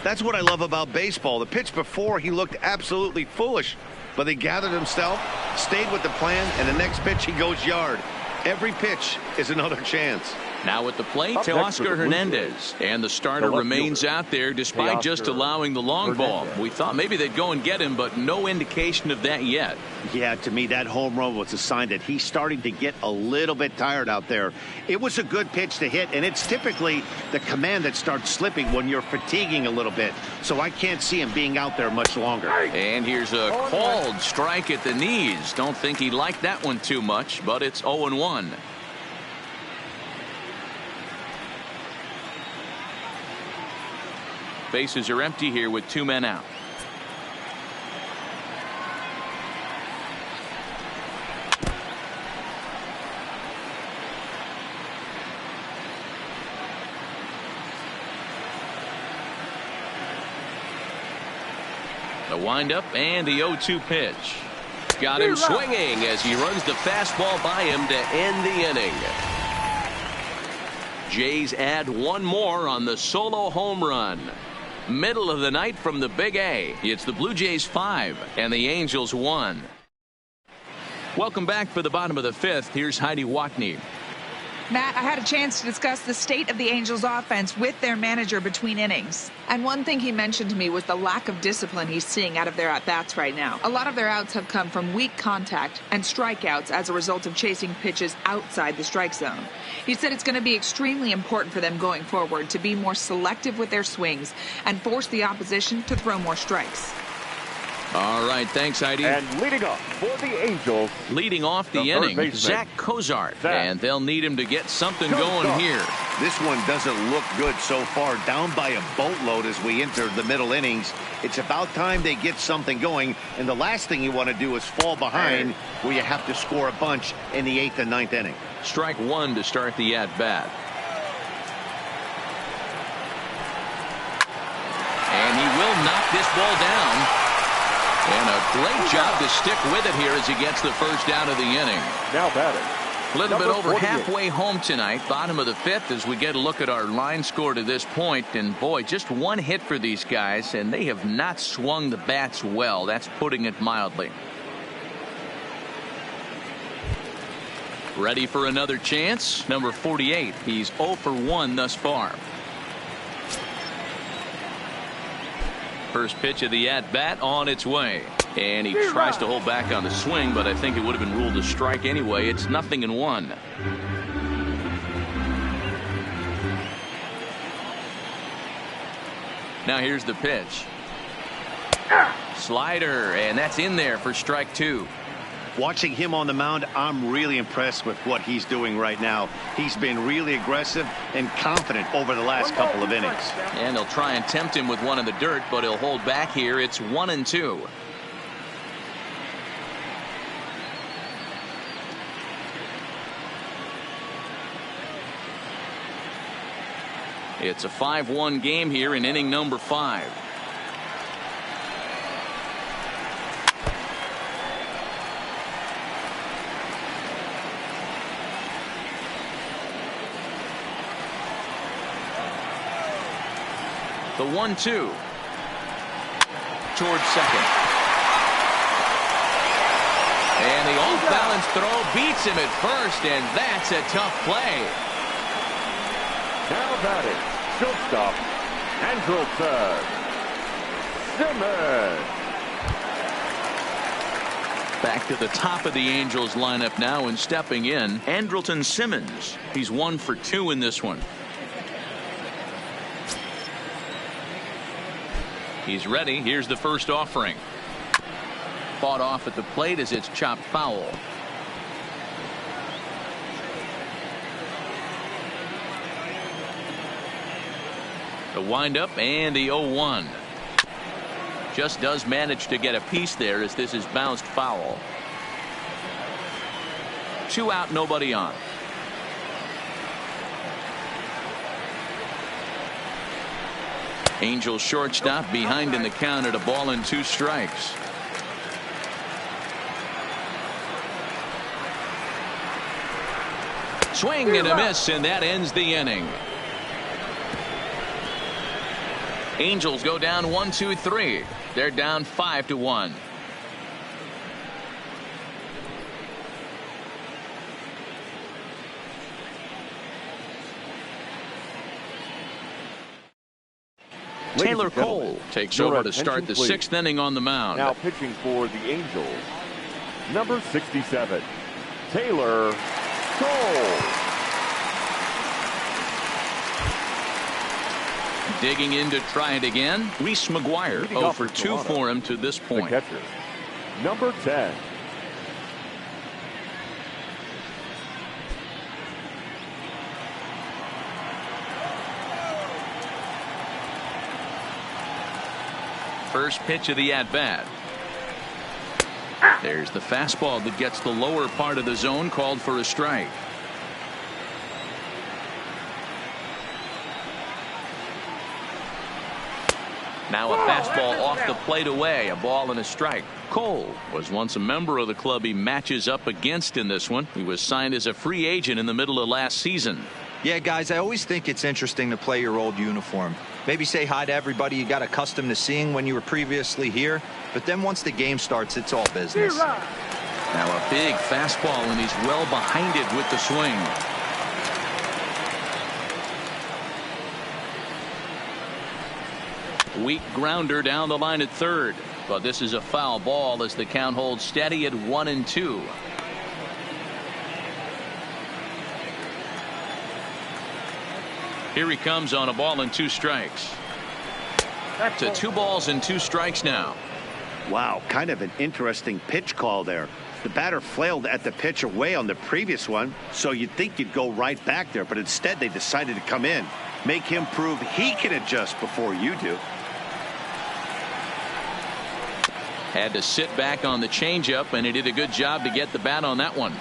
That's what I love about baseball. The pitch before, he looked absolutely foolish, but he gathered himself, stayed with the plan, and the next pitch he goes yard. Every pitch is another chance. Now at the plate, Oscar Hernandez, and the starter remains out there despite just allowing the long ball. We thought maybe they'd go and get him, but no indication of that yet. Yeah, to me that home run was a sign that he's starting to get a little bit tired out there. It was a good pitch to hit, and it's typically the command that starts slipping when you're fatiguing a little bit. So I can't see him being out there much longer. And here's a called strike at the knees. Don't think he liked that one too much, but it's 0-1. Bases are empty here with 2 men out. The windup and the 0-2 pitch. Got him swinging as he runs the fastball by him to end the inning. Jays add 1 more on the solo home run. Middle of the night from the Big A. It's the Blue Jays 5 and the Angels 1. Welcome back for the bottom of the 5th. Here's Heidi Watney. Matt, I had a chance to discuss the state of the Angels offense with their manager between innings. And one thing he mentioned to me was the lack of discipline he's seeing out of their at-bats right now. A lot of their outs have come from weak contact and strikeouts as a result of chasing pitches outside the strike zone. He said it's going to be extremely important for them going forward to be more selective with their swings and force the opposition to throw more strikes. All right, thanks, Heidi. And leading off for the Angels. Leading off the inning, Zach Cozart. And they'll need him to get something going here. This one doesn't look good so far. Down by a boatload as we enter the middle innings. It's about time they get something going. And the last thing you want to do is fall behind where you have to score a bunch in the 8th and 9th inning. Strike one to start the at-bat. And he will knock this ball down. And a great job to stick with it here as he gets the first down of the inning. Now batting. A little bit over 48. halfway home tonight. Bottom of the 5th as we get a look at our line score to this point. And boy, just one hit for these guys, and they have not swung the bats well. That's putting it mildly. Ready for another chance. Number 48. He's 0 for 1 thus far. First pitch of the at-bat on its way. And he tries to hold back on the swing, but I think it would have been ruled a strike anyway. It's 0-1. Now here's the pitch. Slider, and that's in there for strike 2. Watching him on the mound, I'm really impressed with what he's doing right now. He's been really aggressive and confident over the last couple of innings. And they'll try and tempt him with one in the dirt, but he'll hold back here. It's 1-2. It's a 5-1 game here in inning number 5. The 1-2 towards second. And the off-balance throw beats him at first, and that's a tough play. Now batting, shortstop, Andrelton Simmons. Back to the top of the Angels lineup now, and stepping in, Andrelton Simmons. He's 1 for 2 in this one. He's ready. Here's the first offering. Fought off at the plate as it's chopped foul. The windup and the 0-1. Just does manage to get a piece there as this is bounced foul. 2 out, nobody on. Angels shortstop behind in the count at a ball and 2 strikes. Swing and a miss, and that ends the inning. Angels go down 1-2-3. They're down 5-1. Taylor Cole takes over to start the 6th inning on the mound. Now pitching for the Angels, number 67, Taylor Cole. Digging in to try it again, Reese McGuire. 0 for 2 for him to this point. The catcher, number 10. First pitch of the at-bat. There's the fastball that gets the lower part of the zone, called for a strike. Now a fastball off the plate away, a ball and a strike. Cole was once a member of the club he matches up against in this one. He was signed as a free agent in the middle of last season. Yeah, guys, I always think it's interesting to play your old uniform. Maybe say hi to everybody you got accustomed to seeing when you were previously here. But then once the game starts, it's all business. Now a big fastball, and he's well behind it with the swing. Weak grounder down the line at third. But this is a foul ball as the count holds steady at 1-2. Here he comes on a ball and 2 strikes. To 2 balls and 2 strikes now. Wow, kind of an interesting pitch call there. The batter flailed at the pitch away on the previous one, so you'd think you'd go right back there, but instead they decided to come in. Make him prove he can adjust before you do. Had to sit back on the changeup, and he did a good job to get the bat on that one.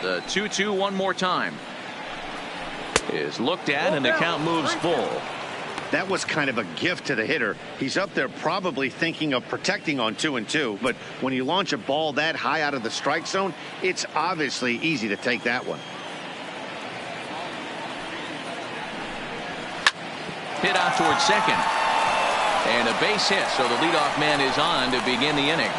The 2-2 one more time. Is looked at, and the count moves full. That was kind of a gift to the hitter. He's up there probably thinking of protecting on 2-2, but when you launch a ball that high out of the strike zone, it's obviously easy to take that one. Hit out towards second. And a base hit, so the leadoff man is on to begin the inning.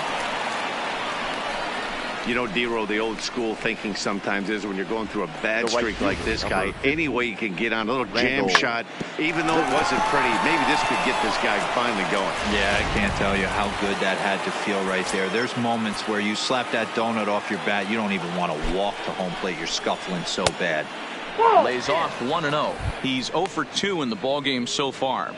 You know, D-Row, the old school thinking sometimes is when you're going through a bad streak like this guy, any way you can get on a little jam shot, even though it wasn't pretty, maybe this could get this guy finally going. Yeah, I can't tell you how good that had to feel right there. There's moments where you slap that donut off your bat, you don't even want to walk to home plate. You're scuffling so bad. Lays off 1-0. He's 0 for 2 in the ballgame so far.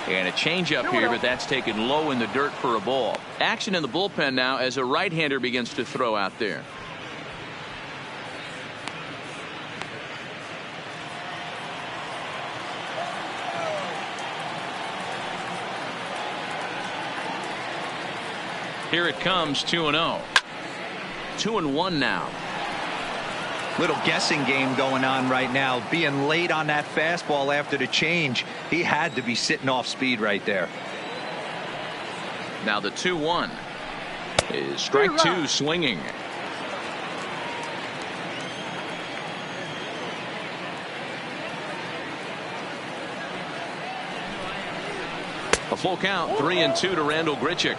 And a changeup here, but that's taken low in the dirt for a ball. Action in the bullpen now as a right-hander begins to throw out there. Here it comes, 2-0. 2-1 now. Little guessing game going on right now. Being late on that fastball after the change, he had to be sitting off speed right there. Now the 2-1 is strike 2 swinging. A full count, 3-2 to Randal Grichuk.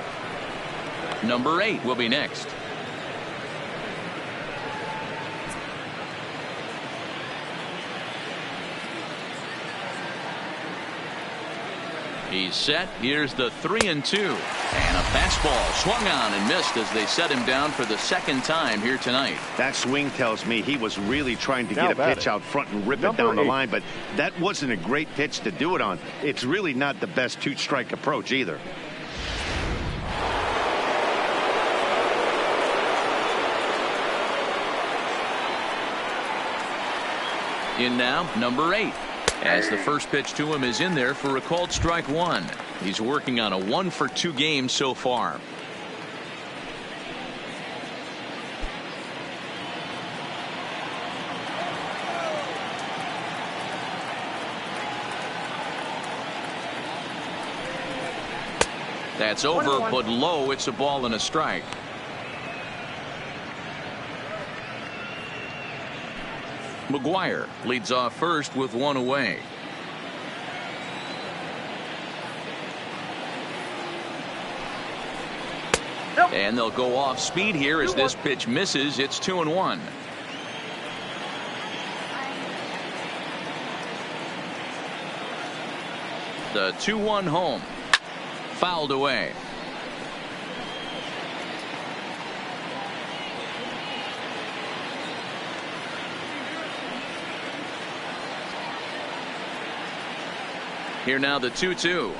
Number 8 will be next. He's set. Here's the 3-2. And a fastball swung on and missed as they set him down for the second time here tonight. That swing tells me he was really trying to get a pitch out front and rip it down the line, but that wasn't a great pitch to do it on. It's really not the best 2-strike approach either. In now, number 8. As the first pitch to him is in there for a called strike 1. He's working on a 1 for 2 game so far. That's over, but low. It's a ball and a strike. McGuire leads off first with 1 away. And they'll go off speed here as this pitch misses. It's 2-1. The 2-1 home. Fouled away. Here now the 2-2.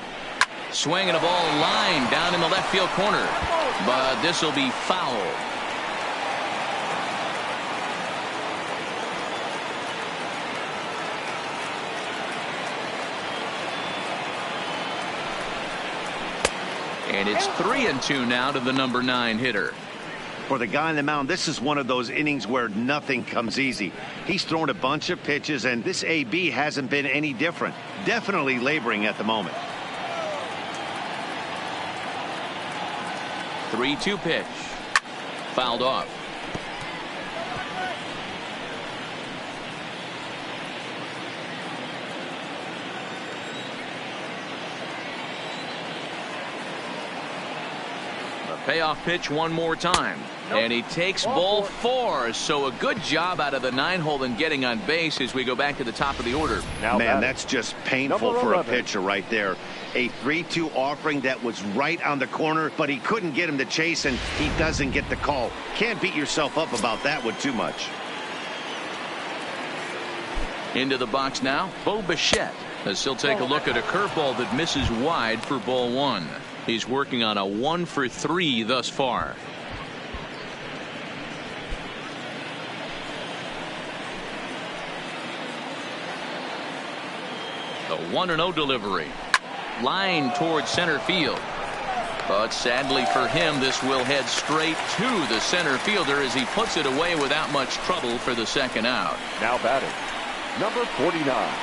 Swing and a ball line down in the left field corner. But this will be foul. And it's 3-2 now to the number 9 hitter. For the guy on the mound, this is one of those innings where nothing comes easy. He's thrown a bunch of pitches, and this AB hasn't been any different. Definitely laboring at the moment. 3-2 pitch. Fouled off. Payoff pitch one more time. And he takes ball 4. So a good job out of the 9-hole in getting on base as we go back to the top of the order. Man, that's just painful for a pitcher right there. A 3-2 offering that was right on the corner, but he couldn't get him to chase, and he doesn't get the call. Can't beat yourself up about that one too much. Into the box now, Bo Bichette, as he'll take a look at a curveball that misses wide for ball 1. He's working on a 1-for-3 thus far. The 1-0 delivery. Line towards center field. But sadly for him, this will head straight to the center fielder as he puts it away without much trouble for the second out. Now batting, number 49.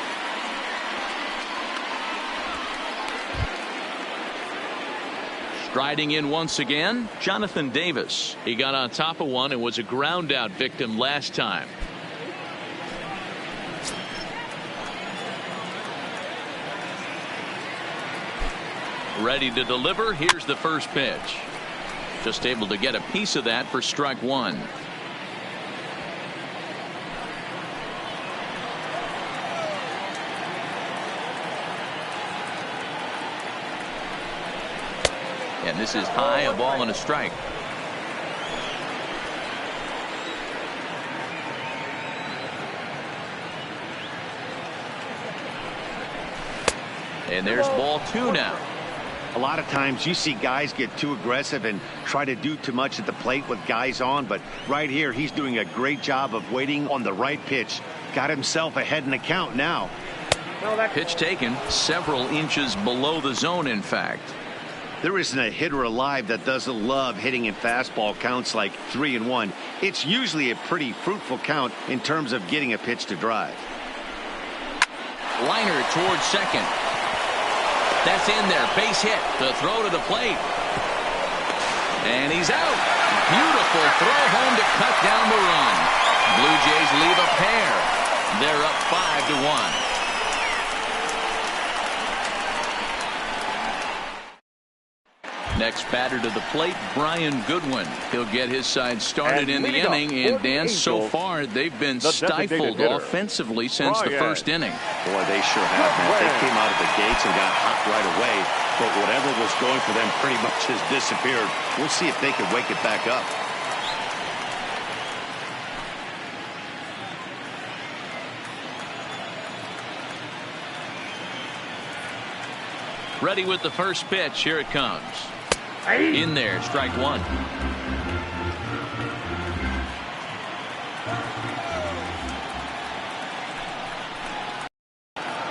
Striding in once again, Jonathan Davis. He got on top of one and was a ground out victim last time. Ready to deliver. Here's the first pitch. Just able to get a piece of that for strike 1. And this is high, a ball and a strike. And there's ball 2 now. A lot of times you see guys get too aggressive and try to do too much at the plate with guys on, but right here he's doing a great job of waiting on the right pitch. Got himself ahead in the count now. Pitch taken several inches below the zone, in fact. There isn't a hitter alive that doesn't love hitting in fastball counts like 3-1. It's usually a pretty fruitful count in terms of getting a pitch to drive. Liner towards second. That's in there. Base hit. The throw to the plate. And he's out. Beautiful throw home to cut down the run. Blue Jays leave a pair. They're up 5-1. Next batter to the plate, Brian Goodwin. He'll get his side started in the inning, and Dan, so far they've been stifled offensively since the first inning. Boy, they sure have, man. They came out of the gates and got hot right away, but whatever was going for them pretty much has disappeared. We'll see if they can wake it back up. Ready with the first pitch. Here it comes. In there, strike 1.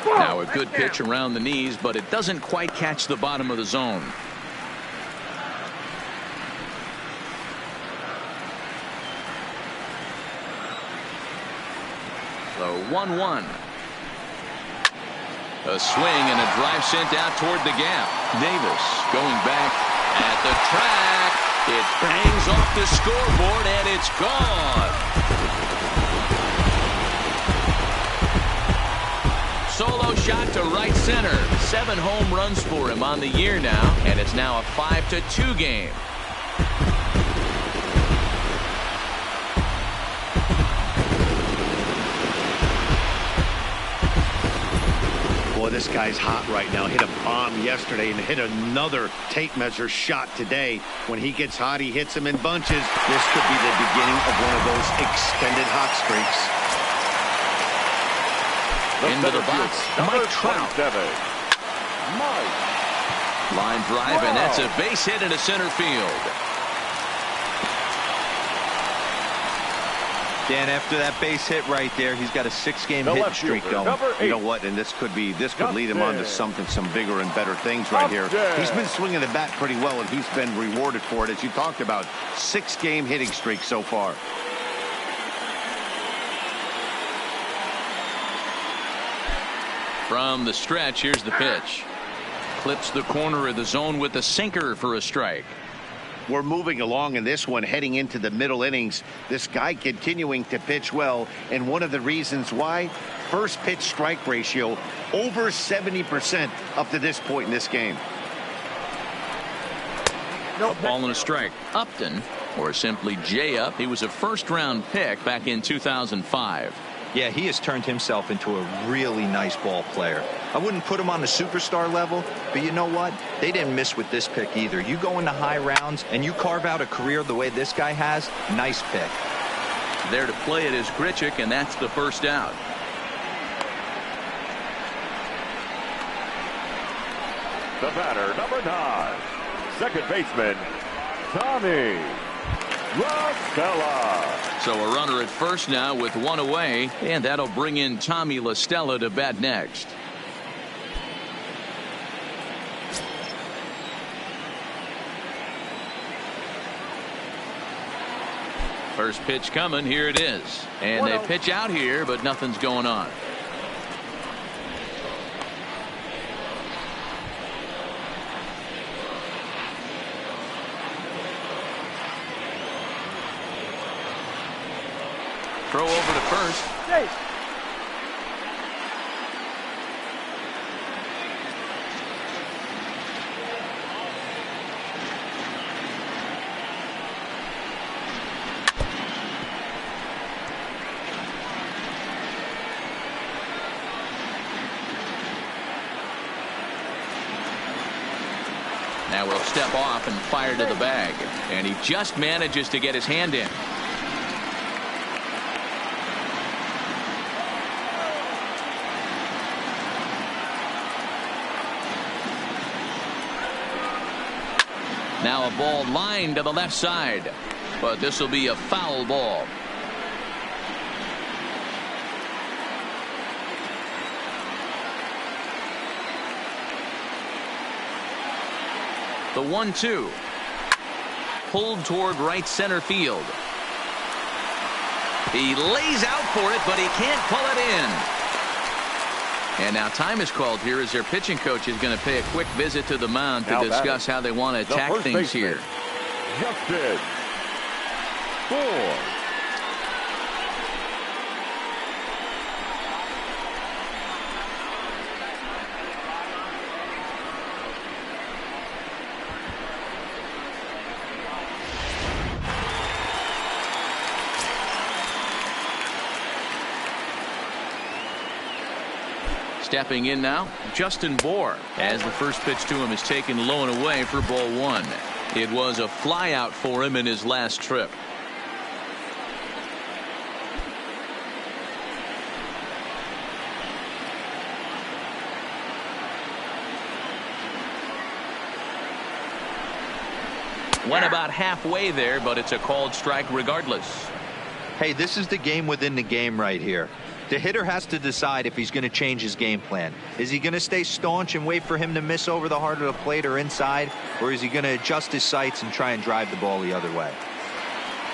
Now a good pitch around the knees, but it doesn't quite catch the bottom of the zone. So 1-1. A swing and a drive sent out toward the gap. Davis going back at the track. It bangs off the scoreboard and it's gone. Solo shot to right center. 7 home runs for him on the year now, and it's now a 5-2 game. Boy, this guy's hot right now. Hit a bomb yesterday and hit another tape measure shot today. When he gets hot, he hits them in bunches. This could be the beginning of one of those extended hot streaks. Into the box, Mike Trout. Line drive, and that's a base hit into center field. Dan, after that base hit right there, he's got a 6-game The hit left streak fielder, going. number 8. You know what? And this could lead him on to some bigger and better things right here. He's been swinging the bat pretty well, and he's been rewarded for it, as you talked about. 6-game hitting streak so far. From the stretch, here's the pitch. Clips the corner of the zone with the sinker for a strike. We're moving along in this one, heading into the middle innings. This guy continuing to pitch well, and one of the reasons why, first pitch strike ratio over 70% up to this point in this game. A ball and a strike. Upton, or simply J-Up, he was a first-round pick back in 2005. Yeah, he has turned himself into a really nice ball player. I wouldn't put him on the superstar level, but you know what? They didn't miss with this pick either. You go into high rounds and you carve out a career the way this guy has, nice pick. There to play it is Grichuk, and that's the first out. The batter, number 9, second baseman, Tommy LaStella. So a runner at first now with one away, and that'll bring in Tommy LaStella to bat next. First pitch coming. Here it is. And they pitch out here, but nothing's going on. Throw over to first. Chase. Now we'll step off and fire to the bag. And he just manages to get his hand in. Now a ball lined to the left side, but this will be a foul ball. The 1-2 pulled toward right center field. He lays out for it, but he can't pull it in. And now time is called here as their pitching coach is going to pay a quick visit to the mound to discuss how they want to attack things here. Justin Ford. Stepping in now, Justin Bour, as the first pitch to him is taken low and away for ball 1. It was a fly out for him in his last trip. Went about halfway there, but it's a called strike regardless. Hey, this is the game within the game right here. The hitter has to decide if he's going to change his game plan. Is he going to stay staunch and wait for him to miss over the heart of the plate or inside, or is he going to adjust his sights and try and drive the ball the other way?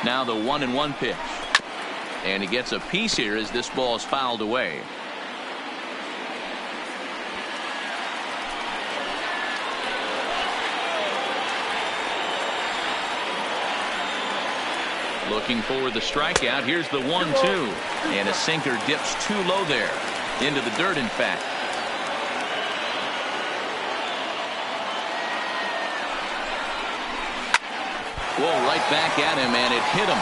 Now the 1-1 pitch, and he gets a piece here as this ball is fouled away. Looking for the strikeout. Here's the 1-2, and a sinker dips too low there, into the dirt in fact. Whoa, right back at him, and it hit him.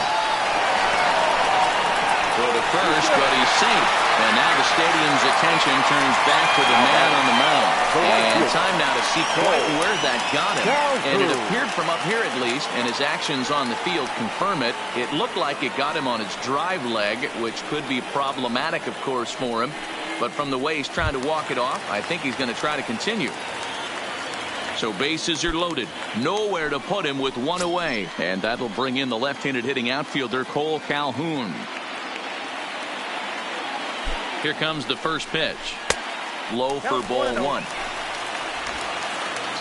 Throw to first, but he's safe. And now the stadium's attention turns back to the man on the mound. And time now to see quite where that got him. And it appeared from up here at least, and his actions on the field confirm it. It looked like it got him on his drive leg, which could be problematic, of course, for him. But from the way he's trying to walk it off, I think he's going to try to continue. So bases are loaded. Nowhere to put him with one away. And that'll bring in the left-handed hitting outfielder Cole Calhoun. Here comes the first pitch. Low for ball one.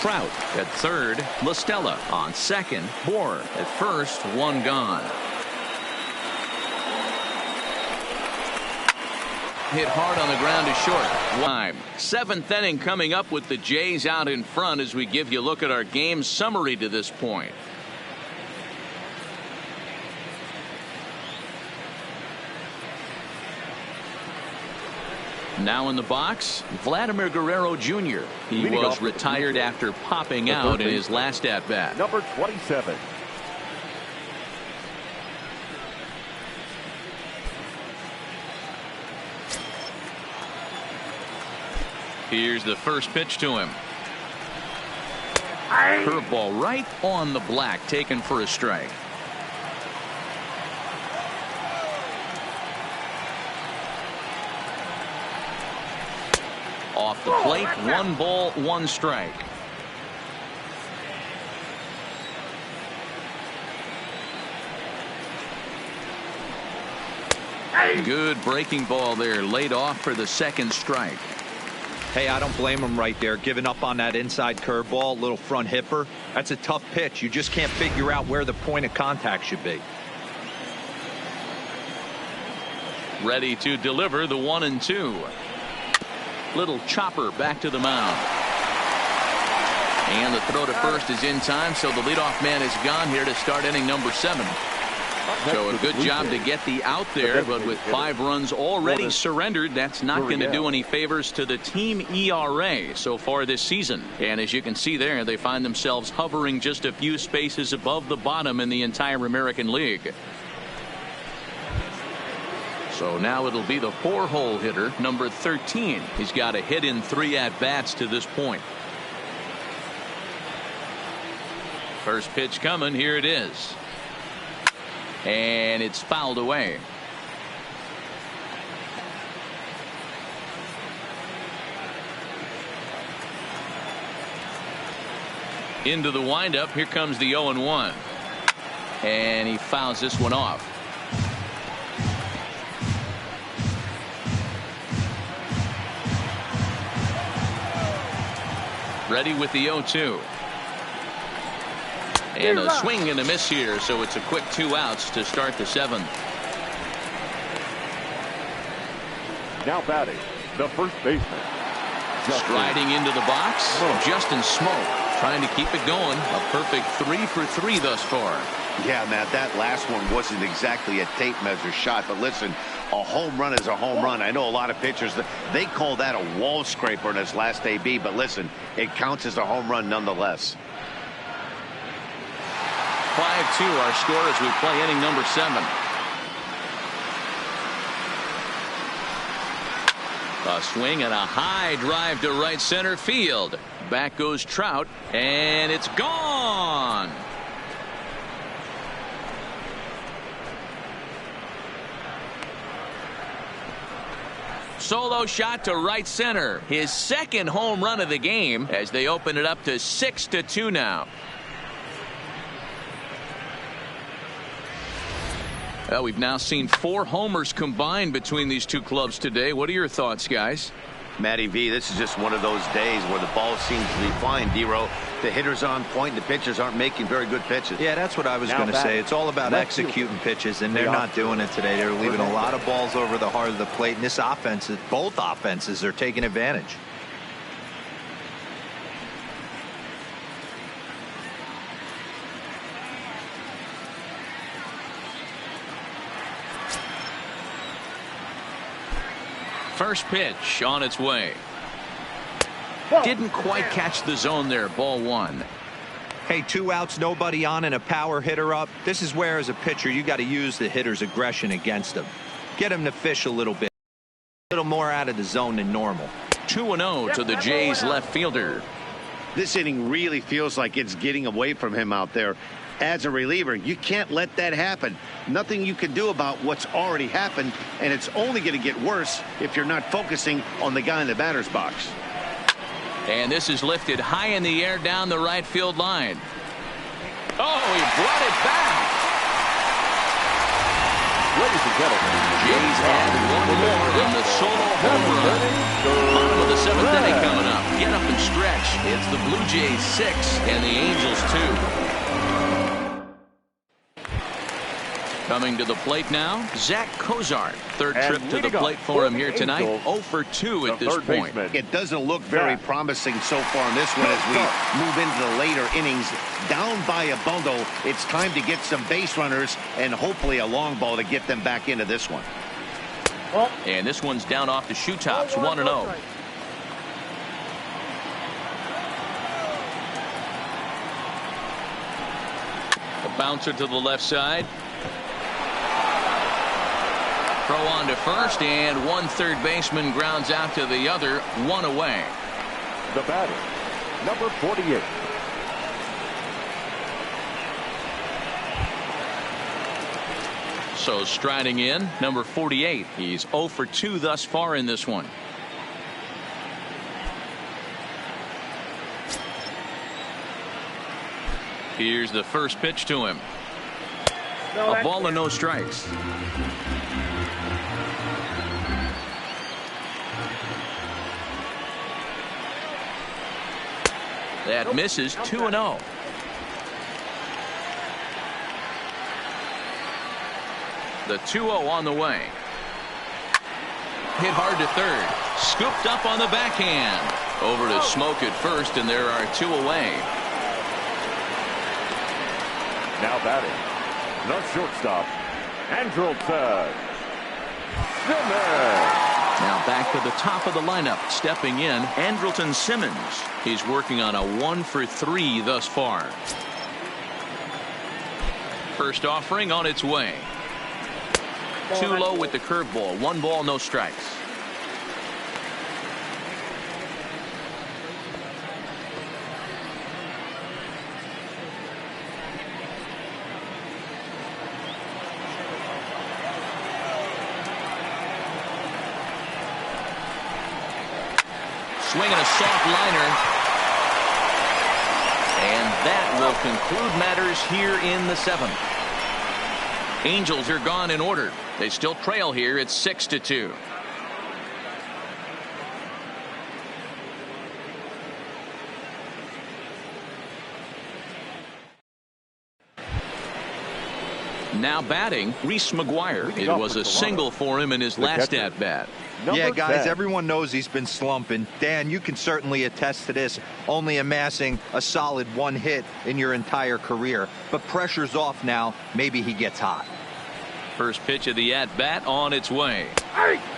Trout at third. La Stella on second. Bohr at first. One gone. Hit hard on the ground to short. Time. Seventh inning coming up with the Jays out in front as we give you a look at our game summary to this point. Now in the box, Vladimir Guerrero Jr. He was retired after popping out in his last at-bat. Number 27. Here's the first pitch to him. Curveball right on the black, taken for a strike. Off the plate, 1 ball, 1 strike. Good breaking ball there, laid off for the second strike. Hey, I don't blame him right there, giving up on that inside curveball, little front hipper. That's a tough pitch. You just can't figure out where the point of contact should be. Ready to deliver the 1-2. Little chopper back to the mound. And the throw to first is in time, so the leadoff man is gone here to start inning number 7. So a good job to get the out there, but with 5 runs already surrendered, that's not going to do any favors to the team ERA so far this season. And as you can see there, they find themselves hovering just a few spaces above the bottom in the entire American League. So now it'll be the 4-hole hitter, number 13. He's got a hit in 3 at-bats to this point. First pitch coming. Here it is. And it's fouled away. Into the windup. Here comes the 0-1. And he fouls this one off. Ready with the 0-2. And a swing and a miss here, so it's a quick 2 outs to start the 7th. Now batting, the first baseman. Striding into the box, Justin Smoke, trying to keep it going. A perfect 3 for 3 thus far. Yeah, Matt, that last one wasn't exactly a tape measure shot, but listen, a home run is a home run. I know a lot of pitchers, they call that a wall scraper in his last AB, but listen, it counts as a home run nonetheless. 5-2 our score as we play inning number 7. A swing and a high drive to right center field. Back goes Trout, and it's gone. Solo shot to right center. His second home run of the game as they open it up to 6-2 now. Well, we've now seen 4 homers combined between these two clubs today. What are your thoughts, guys? Matty V, this is just one of those days where the ball seems to be flying, D-Row. The hitters on point, the pitchers aren't making very good pitches. Yeah, that's what I was going to say. It's all about executing pitches, and they're not doing it today. They're leaving a lot of balls over the heart of the plate, and this offense, both offenses are taking advantage. First pitch on its way. Didn't quite catch the zone there. Ball 1. Hey, 2 outs, nobody on, and a power hitter up. This is where, as a pitcher, you got to use the hitter's aggression against him. Get him to fish a little bit. A little more out of the zone than normal. 2-0 to the Jays left fielder. This inning really feels like it's getting away from him out there. As a reliever, you can't let that happen. Nothing you can do about what's already happened, and it's only going to get worse if you're not focusing on the guy in the batter's box. And this is lifted high in the air down the right field line. Oh, he brought it back. Ladies and gentlemen, Jays had one more on the solo home run. Bottom of the seventh inning coming up. Get up and stretch. It's the Blue Jays 6 and the Angels 2. Coming to the plate now, Zach Cozart. Third trip to the plate for him here tonight. 0 for 2 at this point. It doesn't look very promising so far in this one as we move into the later innings. Down by a bundle, it's time to get some base runners and hopefully a long ball to get them back into this one. And this one's down off the shoe tops, 1-0. A bouncer to the left side. Throw on to first, and one third baseman grounds out to the other, 1 away. The batter, number 48. So striding in, number 48. He's 0 for 2 thus far in this one. Here's the first pitch to him. A ball and no strikes. That misses, 2-0. The 2-0 on the way. Hit hard to third. Scooped up on the backhand. Over to Smoke at first, and there are 2 away. Now batting, the shortstop, Andrelton Simmons. Now back to the top of the lineup. Stepping in, Andrelton Simmons. He's working on a 1 for 3 thus far. First offering on its way. Too low with the curveball. 1 ball, no strikes. Swinging a soft liner. And that will conclude matters here in the 7th. Angels are gone in order. They still trail here. It's 6-2. Now batting, Reese McGuire. It was a single for him in his last at-bat. Yeah, guys, everyone knows he's been slumping. Dan, you can certainly attest to this, only amassing a solid 1 hit in your entire career. But pressure's off now. Maybe he gets hot. First pitch of the at-bat on its way.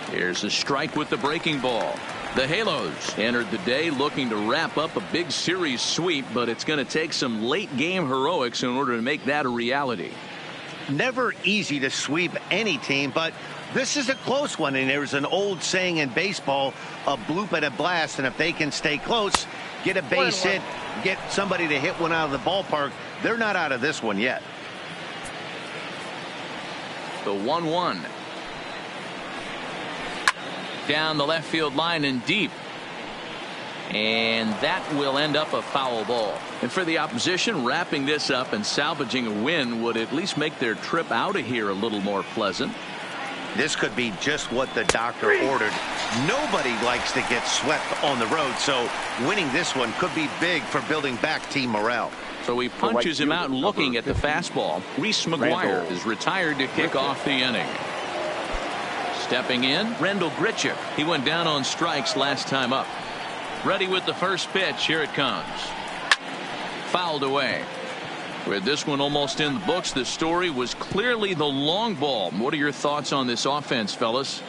Here's a strike with the breaking ball. The Halos entered the day looking to wrap up a big series sweep, but it's going to take some late-game heroics in order to make that a reality. Never easy to sweep any team, but this is a close one, and there's an old saying in baseball, a bloop and a blast, and if they can stay close, get a base hit, get somebody to hit one out of the ballpark, they're not out of this one yet. The 1-1. Down the left field line and deep. And that will end up a foul ball. And for the opposition, wrapping this up and salvaging a win would at least make their trip out of here a little more pleasant. This could be just what the doctor ordered. Nobody likes to get swept on the road, so winning this one could be big for building back team morale. So he punches him out looking at the fastball. Reese McGuire is retired to kick off the inning. Stepping in, Rendell Grichuk. He went down on strikes last time up. Ready with the first pitch. Here it comes. Fouled away. With this one almost in the books, the story was clearly the long ball. What are your thoughts on this offense, fellas?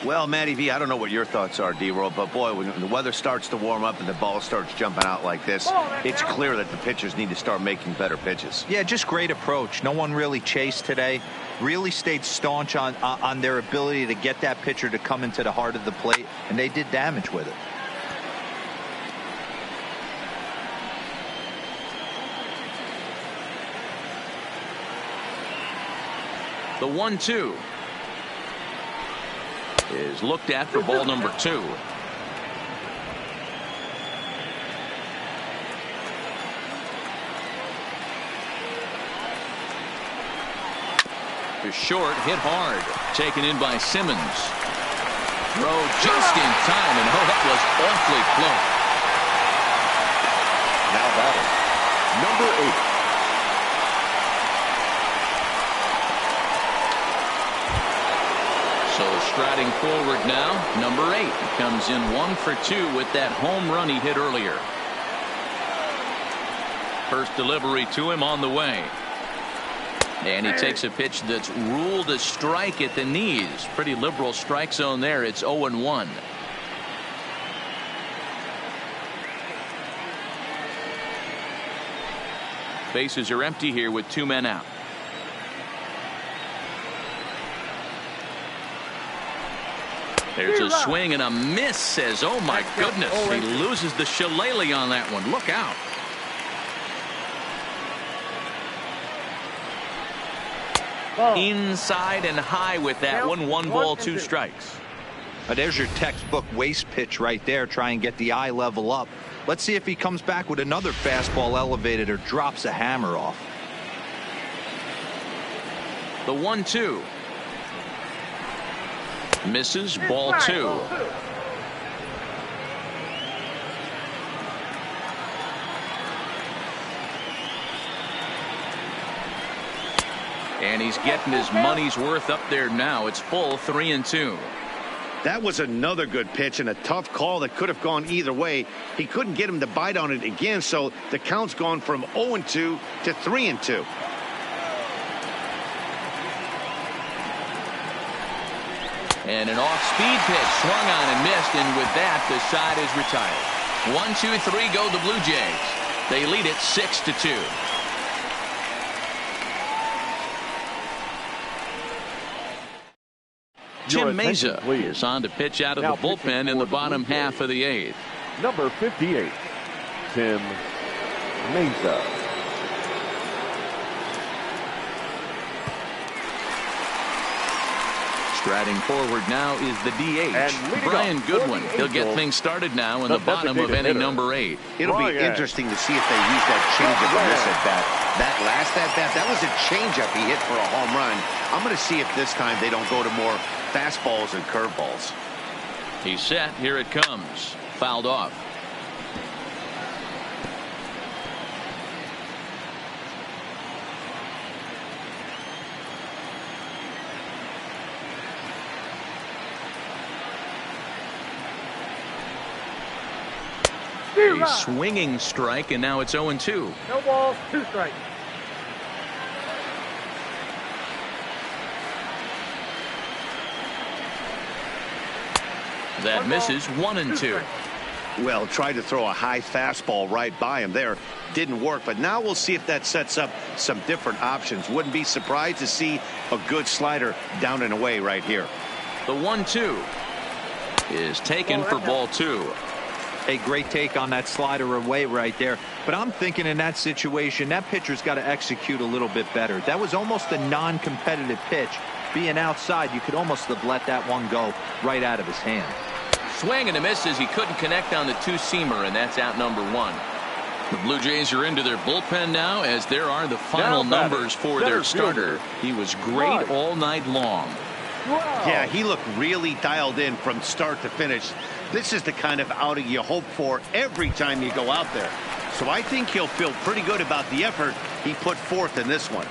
Well, Matty V, I don't know what your thoughts are, D-Roll, but boy, when the weather starts to warm up and the ball starts jumping out like this, it's clear that the pitchers need to start making better pitches. Yeah, just great approach. No one really chased today. Really stayed staunch on their ability to get that pitcher to come into the heart of the plate, and they did damage with it. The 1-2 is looked at for ball number 2. To short, hit hard. Taken in by Simmons. Throw just in time, and oh, that was awfully close. Now batting, number 8. So striding forward now, number 8 comes in 1 for 2 with that home run he hit earlier. First delivery to him on the way. And he takes a pitch that's ruled a strike at the knees. Pretty liberal strike zone there. It's 0-1. Bases are empty here with 2 men out. There's a swing and a miss. Says, oh my goodness, he loses the shillelagh on that one. Look out. Inside and high with that one. 1 ball, 2 strikes. There's your textbook waste pitch right there. Try and get the eye level up. Let's see if he comes back with another fastball elevated or drops a hammer off. The 1-2. Misses. Ball 2. And he's getting his money's worth up there now. It's full 3-2. That was another good pitch and a tough call that could have gone either way. He couldn't get him to bite on it again, so the count's gone from 0-2 to 3-2. And an off-speed pitch swung on and missed, and with that the side is retired. 1-2-3 go the Blue Jays. They lead it 6-2. Tim Mesa is on to pitch out of the bullpen in the bottom half of the 8th. Number 58, Tim Mesa. Striding forward now is the DH, Brian Goodwin. He'll get things started now in the bottom of inning number 8. It'll be interesting to see if they use that changeup in this at bat. That last at bat, that was a changeup he hit for a home run. I'm going to see if this time they don't go to more fastballs and curveballs. He's set. Here it comes. Fouled off. A swinging strike, and now it's 0-2. No balls, 2 strikes. That misses. 1-2. Well, tried to throw a high fastball right by him there. Didn't work, but now we'll see if that sets up some different options. Wouldn't be surprised to see a good slider down and away right here. The 1-2 is taken for ball 2. A great take on that slider away right there. But I'm thinking in that situation, that pitcher's got to execute a little bit better. That was almost a non-competitive pitch. Being outside, you could almost have let that one go right out of his hand. Swing and a miss as he couldn't connect on the 2-seamer, and that's out number 1. The Blue Jays are into their bullpen now, as there are the final numbers for their starter. He was great all night long. Yeah, he looked really dialed in from start to finish. This is the kind of outing you hope for every time you go out there. So I think he'll feel pretty good about the effort he put forth in this one.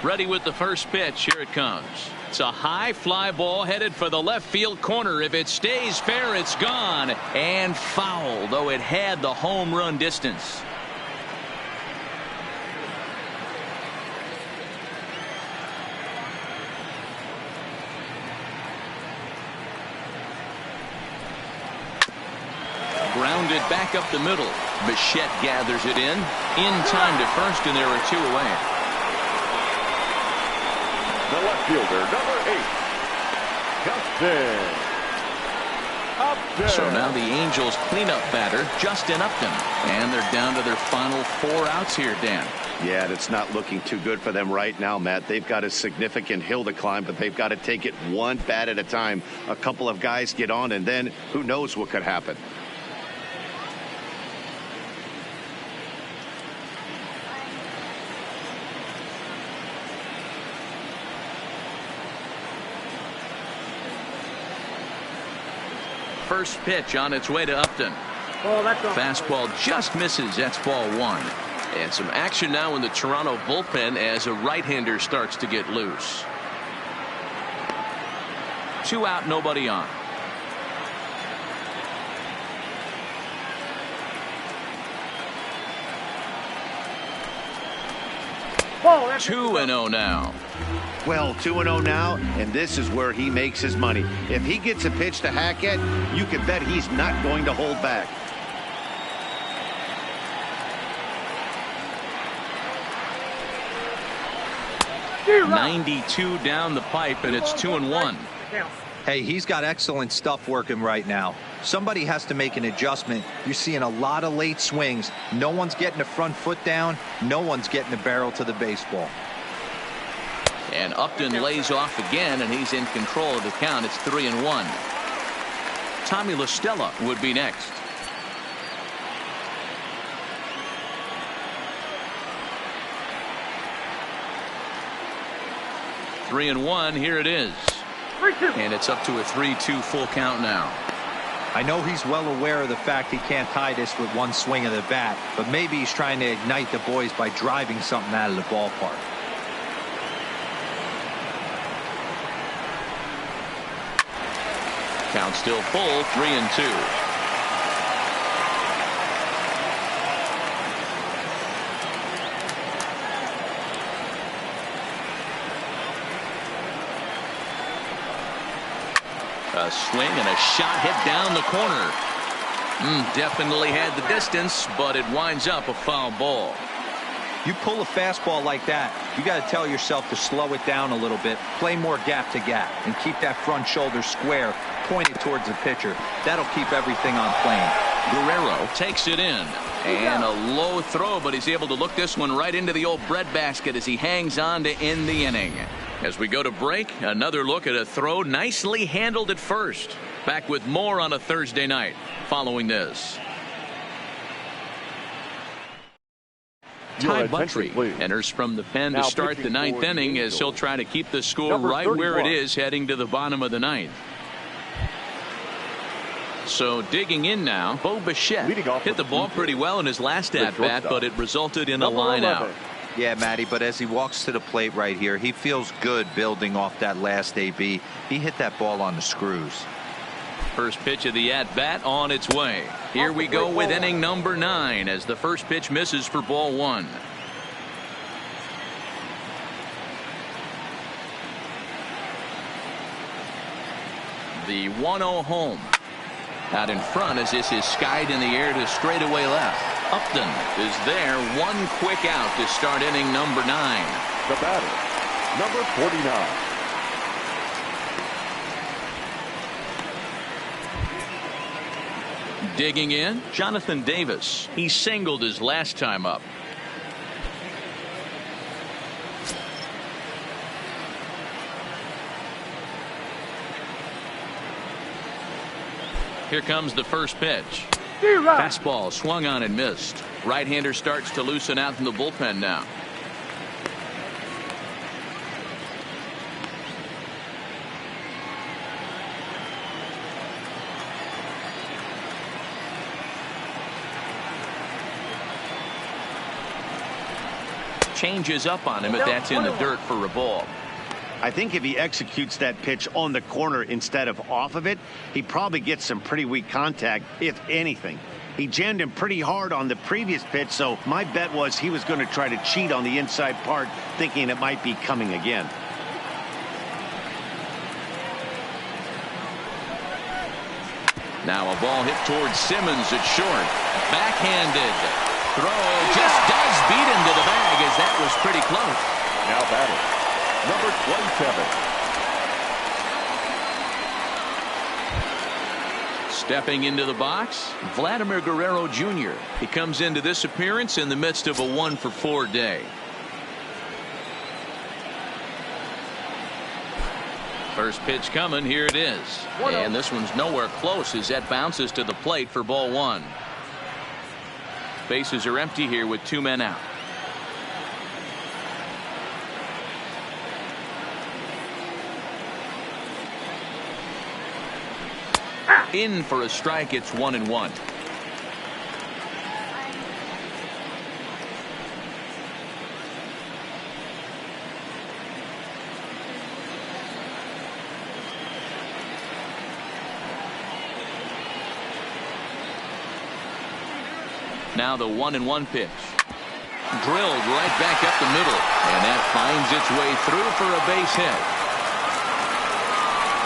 Ready with the first pitch. Here it comes. It's a high fly ball headed for the left field corner. If it stays fair, it's gone and foul, though it had the home run distance. Grounded back up the middle. Bichette gathers it in time to first, and there are 2 away. The left fielder, number 8, Justin. So now the Angels cleanup batter, Justin Upton. And they're down to their final 4 outs here, Dan. Yeah, it's not looking too good for them right now, Matt. They've got a significant hill to climb, but they've got to take it one bat at a time. A couple of guys get on, and then who knows what could happen. First pitch on its way to Upton. Fastball just misses. That's ball 1. And some action now in the Toronto bullpen as a right-hander starts to get loose. 2 out, nobody on. Ball, 2-0 now. Well, 2-0 now, and this is where he makes his money. If he gets a pitch to Hackett, you can bet he's not going to hold back. .92 down the pipe, and it's 2-1. Hey, he's got excellent stuff working right now. Somebody has to make an adjustment. You're seeing a lot of late swings. No one's getting the front foot down. No one's getting the barrel to the baseball. And Upton lays off again, and he's in control of the count. It's 3-1. Tommy La Stella would be next. Three and 1. Here it is. And it's up to a 3-2 full count now. I know he's well aware of the fact he can't tie this with one swing of the bat, but maybe he's trying to ignite the boys by driving something out of the ballpark. Count still full, 3-2. A swing and a shot hit down the corner. Definitely had the distance, but it winds up a foul ball. You pull a fastball like that, you got to tell yourself to slow it down a little bit, play more gap to gap, and keep that front shoulder square, pointed towards the pitcher. That'll keep everything on plane. Guerrero takes it in, and a low throw, but he's able to look this one right into the old breadbasket as he hangs on to end the inning. As we go to break, another look at a throw nicely handled at first. Back with more on a Thursday night following this. Ty Buttrey enters from the pen to start the 9th inning as he'll try to keep the score right where it is heading to the bottom of the 9th. So digging in now, Bo Bichette hit the ball pretty well in his last at-bat, but it resulted in a line out. Yeah, Matty, but as he walks to the plate right here, he feels good building off that last AB. He hit that ball on the screws. First pitch of the at-bat on its way. Here we go with inning number 9 as the first pitch misses for ball 1. The 1-0 home. Out in front as this is skied in the air to straightaway left. Upton is there. One quick out to start inning number 9. The batter, number 49. Digging in, Jonathan Davis. He singled his last time up. Here comes the first pitch. Fastball swung on and missed. Right-hander starts to loosen out from the bullpen now. Changes up on him, but that's in the dirt for a ball. I think if he executes that pitch on the corner instead of off of it, he probably gets some pretty weak contact, if anything. He jammed him pretty hard on the previous pitch, so my bet was he was going to try to cheat on the inside part, thinking it might be coming again. Now a ball hit towards Simmons at short. Backhanded. Throw just does beat him to the bag as that was pretty close. Now batter, number 27. Stepping into the box, Vladimir Guerrero Jr. He comes into this appearance in the midst of a 1-for-4 day. First pitch coming. Here it is. And this one's nowhere close as that bounces to the plate for ball 1. Bases are empty here with 2 men out. In for a strike. It's 1-1. Now the 1-1 pitch. Drilled right back up the middle, and that finds its way through for a base hit.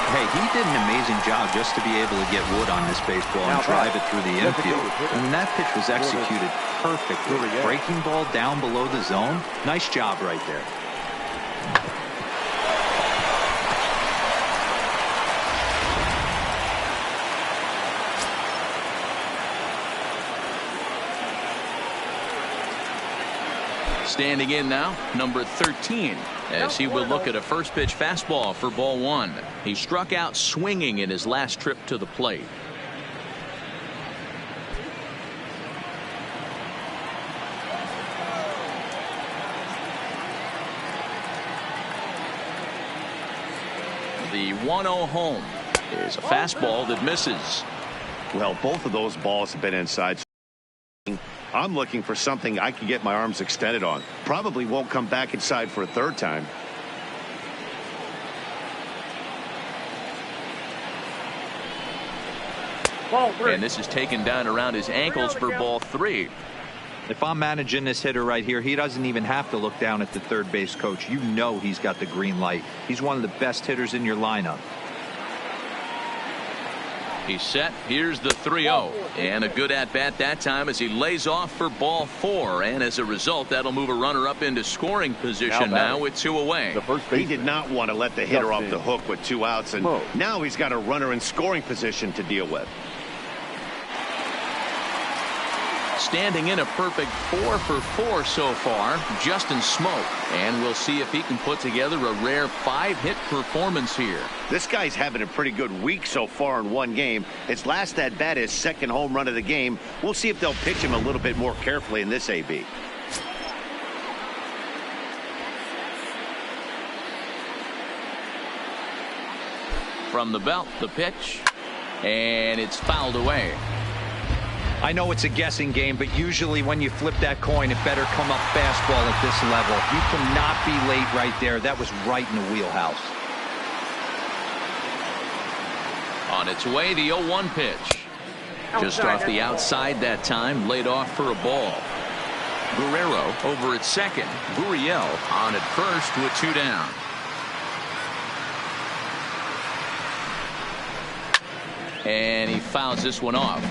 Hey, he did an amazing job just to be able to get wood on this baseball and drive it through the infield. I mean, that pitch was executed perfectly. Breaking ball down below the zone. Nice job right there. Standing in now, number 13, as he will look at a first pitch fastball for ball 1. He struck out swinging in his last trip to the plate. The 1-0 home is a fastball that misses. Well, both of those balls have been inside. I'm looking for something I can get my arms extended on. Probably won't come back inside for a third time. And this is taken down around his ankles for ball 3. If I'm managing this hitter right here, he doesn't even have to look down at the third base coach. You know he's got the green light. He's one of the best hitters in your lineup. He's set. Here's the 3-0. And a good at-bat that time as he lays off for ball 4. And as a result, that'll move a runner up into scoring position now with 2 away. He did not want to let the hitter off the hook with 2 outs. And now he's got a runner in scoring position to deal with. Standing in a perfect 4-for-4 so far, Justin Smoak. And we'll see if he can put together a rare 5-hit performance here. This guy's having a pretty good week so far in one game. His last at bat, his second home run of the game. We'll see if they'll pitch him a little bit more carefully in this AB. From the belt, the pitch, and it's fouled away. I know it's a guessing game, but usually when you flip that coin, it better come up fastball at this level. You cannot be late right there. That was right in the wheelhouse. On its way, the 0-1 pitch. Just off the outside that time, laid off for a ball. Guerrero over at second. Gurriel on at first with 2 down. And he fouls this one off.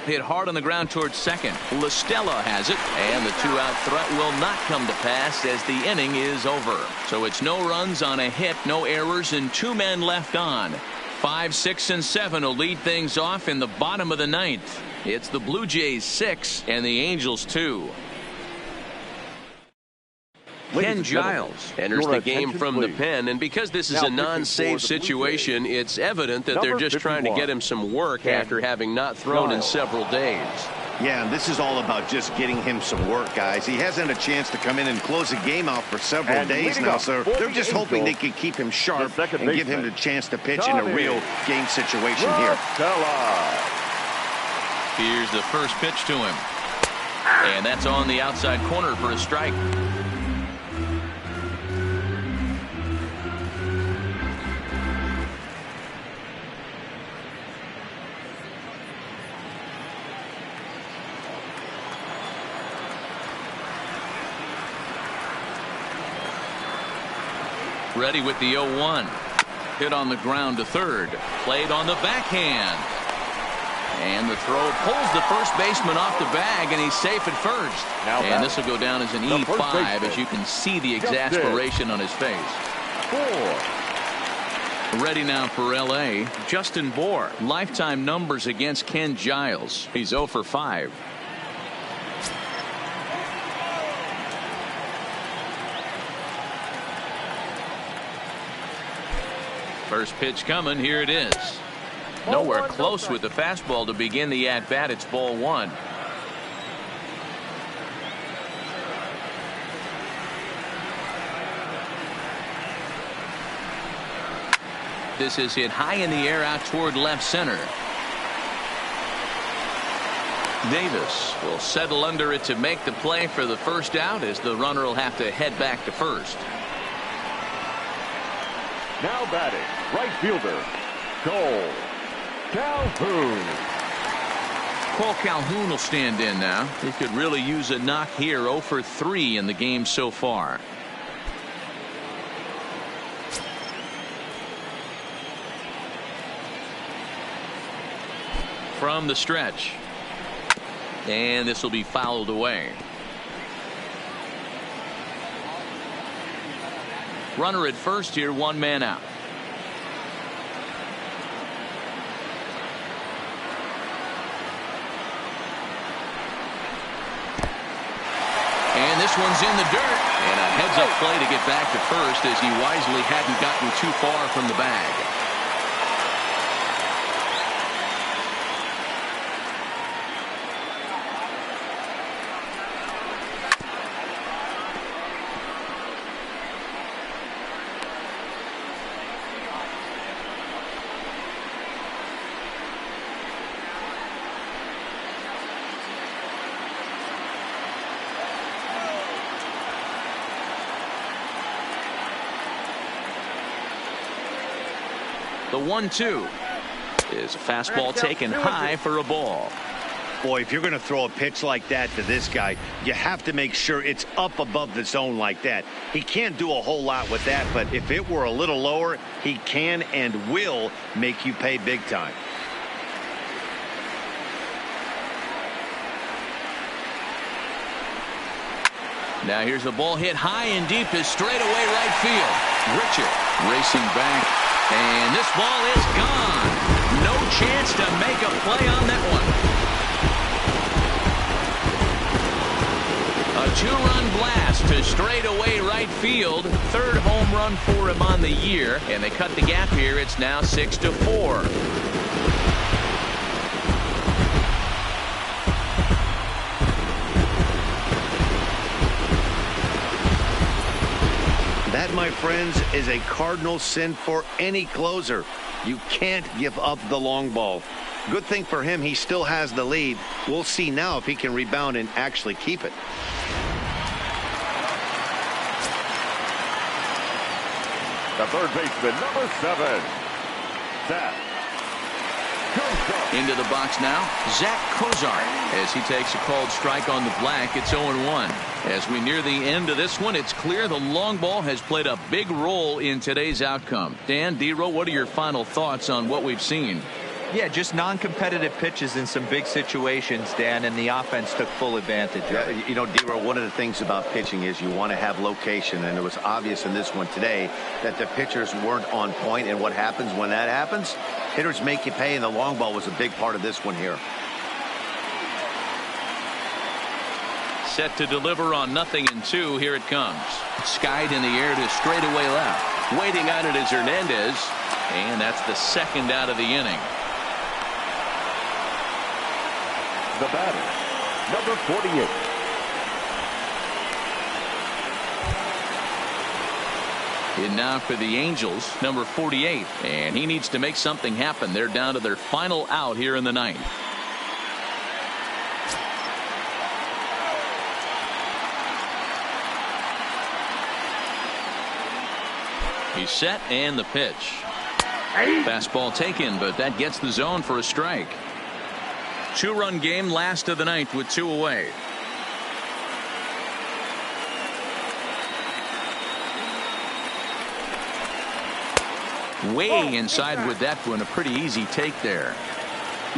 Hit hard on the ground towards second. LaStella has it, and the 2-out threat will not come to pass as the inning is over. So it's no runs on a hit, no errors, and 2 men left on. 5, 6, and 7 will lead things off in the bottom of the 9th. It's the Blue Jays 6 and the Angels 2. Ken Giles enters the game from the pen, and because this is a non-save situation, it's evident that they're just trying to get him some work after having not thrown in several days. Yeah, and this is all about just getting him some work, guys. He hasn't a chance to come in and close a game out for several days now, so they're just hoping they can keep him sharp and give him the chance to pitch in a real game situation here. Here's the first pitch to him, and that's on the outside corner for a strike. Ready with the 0-1. Hit on the ground to third. Played on the backhand. And the throw pulls the first baseman off the bag, and he's safe at first. And this will go down as an E5, as you can see the exasperation on his face. 4. Ready now for L.A., Justin Bour. Lifetime numbers against Ken Giles. He's 0 for 5. First pitch coming. Here it is. Nowhere close with the fastball to begin the at-bat. It's ball 1. This is hit high in the air out toward left center. Davis will settle under it to make the play for the first out, as the runner will have to head back to first. Now batting, right fielder, Cole Calhoun. Cole Calhoun will stand in now. He could really use a knock here. 0 for 3 in the game so far. From the stretch. And this will be fouled away. Runner at first here, 1 man out. And this one's in the dirt. And a heads-up play to get back to first, as he wisely hadn't gotten too far from the bag. The 1-2 is a fastball taken high for a ball. Boy, if you're going to throw a pitch like that to this guy, you have to make sure it's up above the zone like that. He can't do a whole lot with that, but if it were a little lower, he can and will make you pay big time. Now here's the ball hit high and deep to straightaway right field. Richard racing back, and this ball is gone. No chance to make a play on that one. A 2-run blast to straightaway right field. 3rd home run for him on the year, and they cut the gap here. It's now 6-4. That, my friends, is a cardinal sin for any closer. You can't give up the long ball. Good thing for him, he still has the lead. We'll see now if he can rebound and actually keep it. The third baseman, number 7, Zach Kozar. Into the box now, Zach Kozar, as he takes a called strike on the black. It's 0-1. As we near the end of this one, it's clear the long ball has played a big role in today's outcome. Dan, D-Row, what are your final thoughts on what we've seen? Yeah, just non-competitive pitches in some big situations, Dan, and the offense took full advantage. Yeah, you know, D-Row, one of the things about pitching is you want to have location, and it was obvious in this one today that the pitchers weren't on point, and what happens when that happens? Hitters make you pay, and the long ball was a big part of this one here. Set to deliver on 0-2. Here it comes. Skied in the air to straightaway left. Waiting on it is Hernandez, and that's the 2nd out of the inning. The batter, number 48. In now for the Angels, number 48, and he needs to make something happen. They're down to their final out here in the 9th. He's set, and the pitch. Fastball taken, but that gets the zone for a strike. 2-run game, last of the 9th with 2 away. Way inside with that one. A pretty easy take there.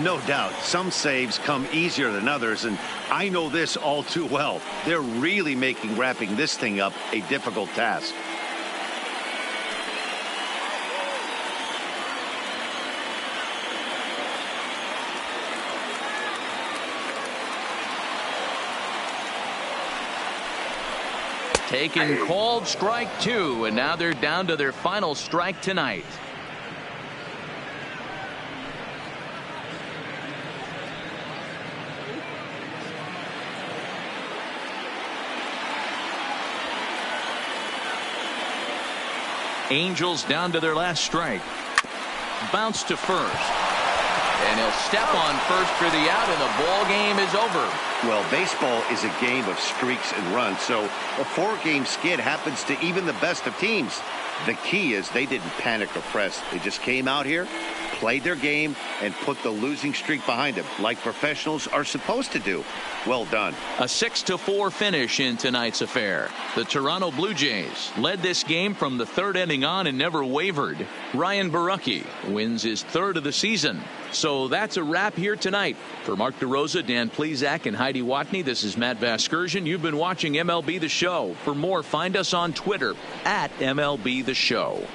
No doubt. Some saves come easier than others, and I know this all too well. They're really making wrapping this thing up a difficult task. Taken called strike 2, and now they're down to their final strike tonight. Angels down to their last strike. Bounce to first. And he'll step on first for the out, and the ball game is over. Well, baseball is a game of streaks and runs, so a 4-game skid happens to even the best of teams. The key is they didn't panic or press. They just came out here, played their game, and put the losing streak behind them, like professionals are supposed to do. Well done. A 6-4 finish in tonight's affair. The Toronto Blue Jays led this game from the 3rd inning on and never wavered. Ryan Borucki wins his 3rd of the season. So that's a wrap here tonight. For Mark DeRosa, Dan Plesac, and Heidi Watney, this is Matt Vasgersian. You've been watching MLB The Show. For more, find us on Twitter @MLB The Show.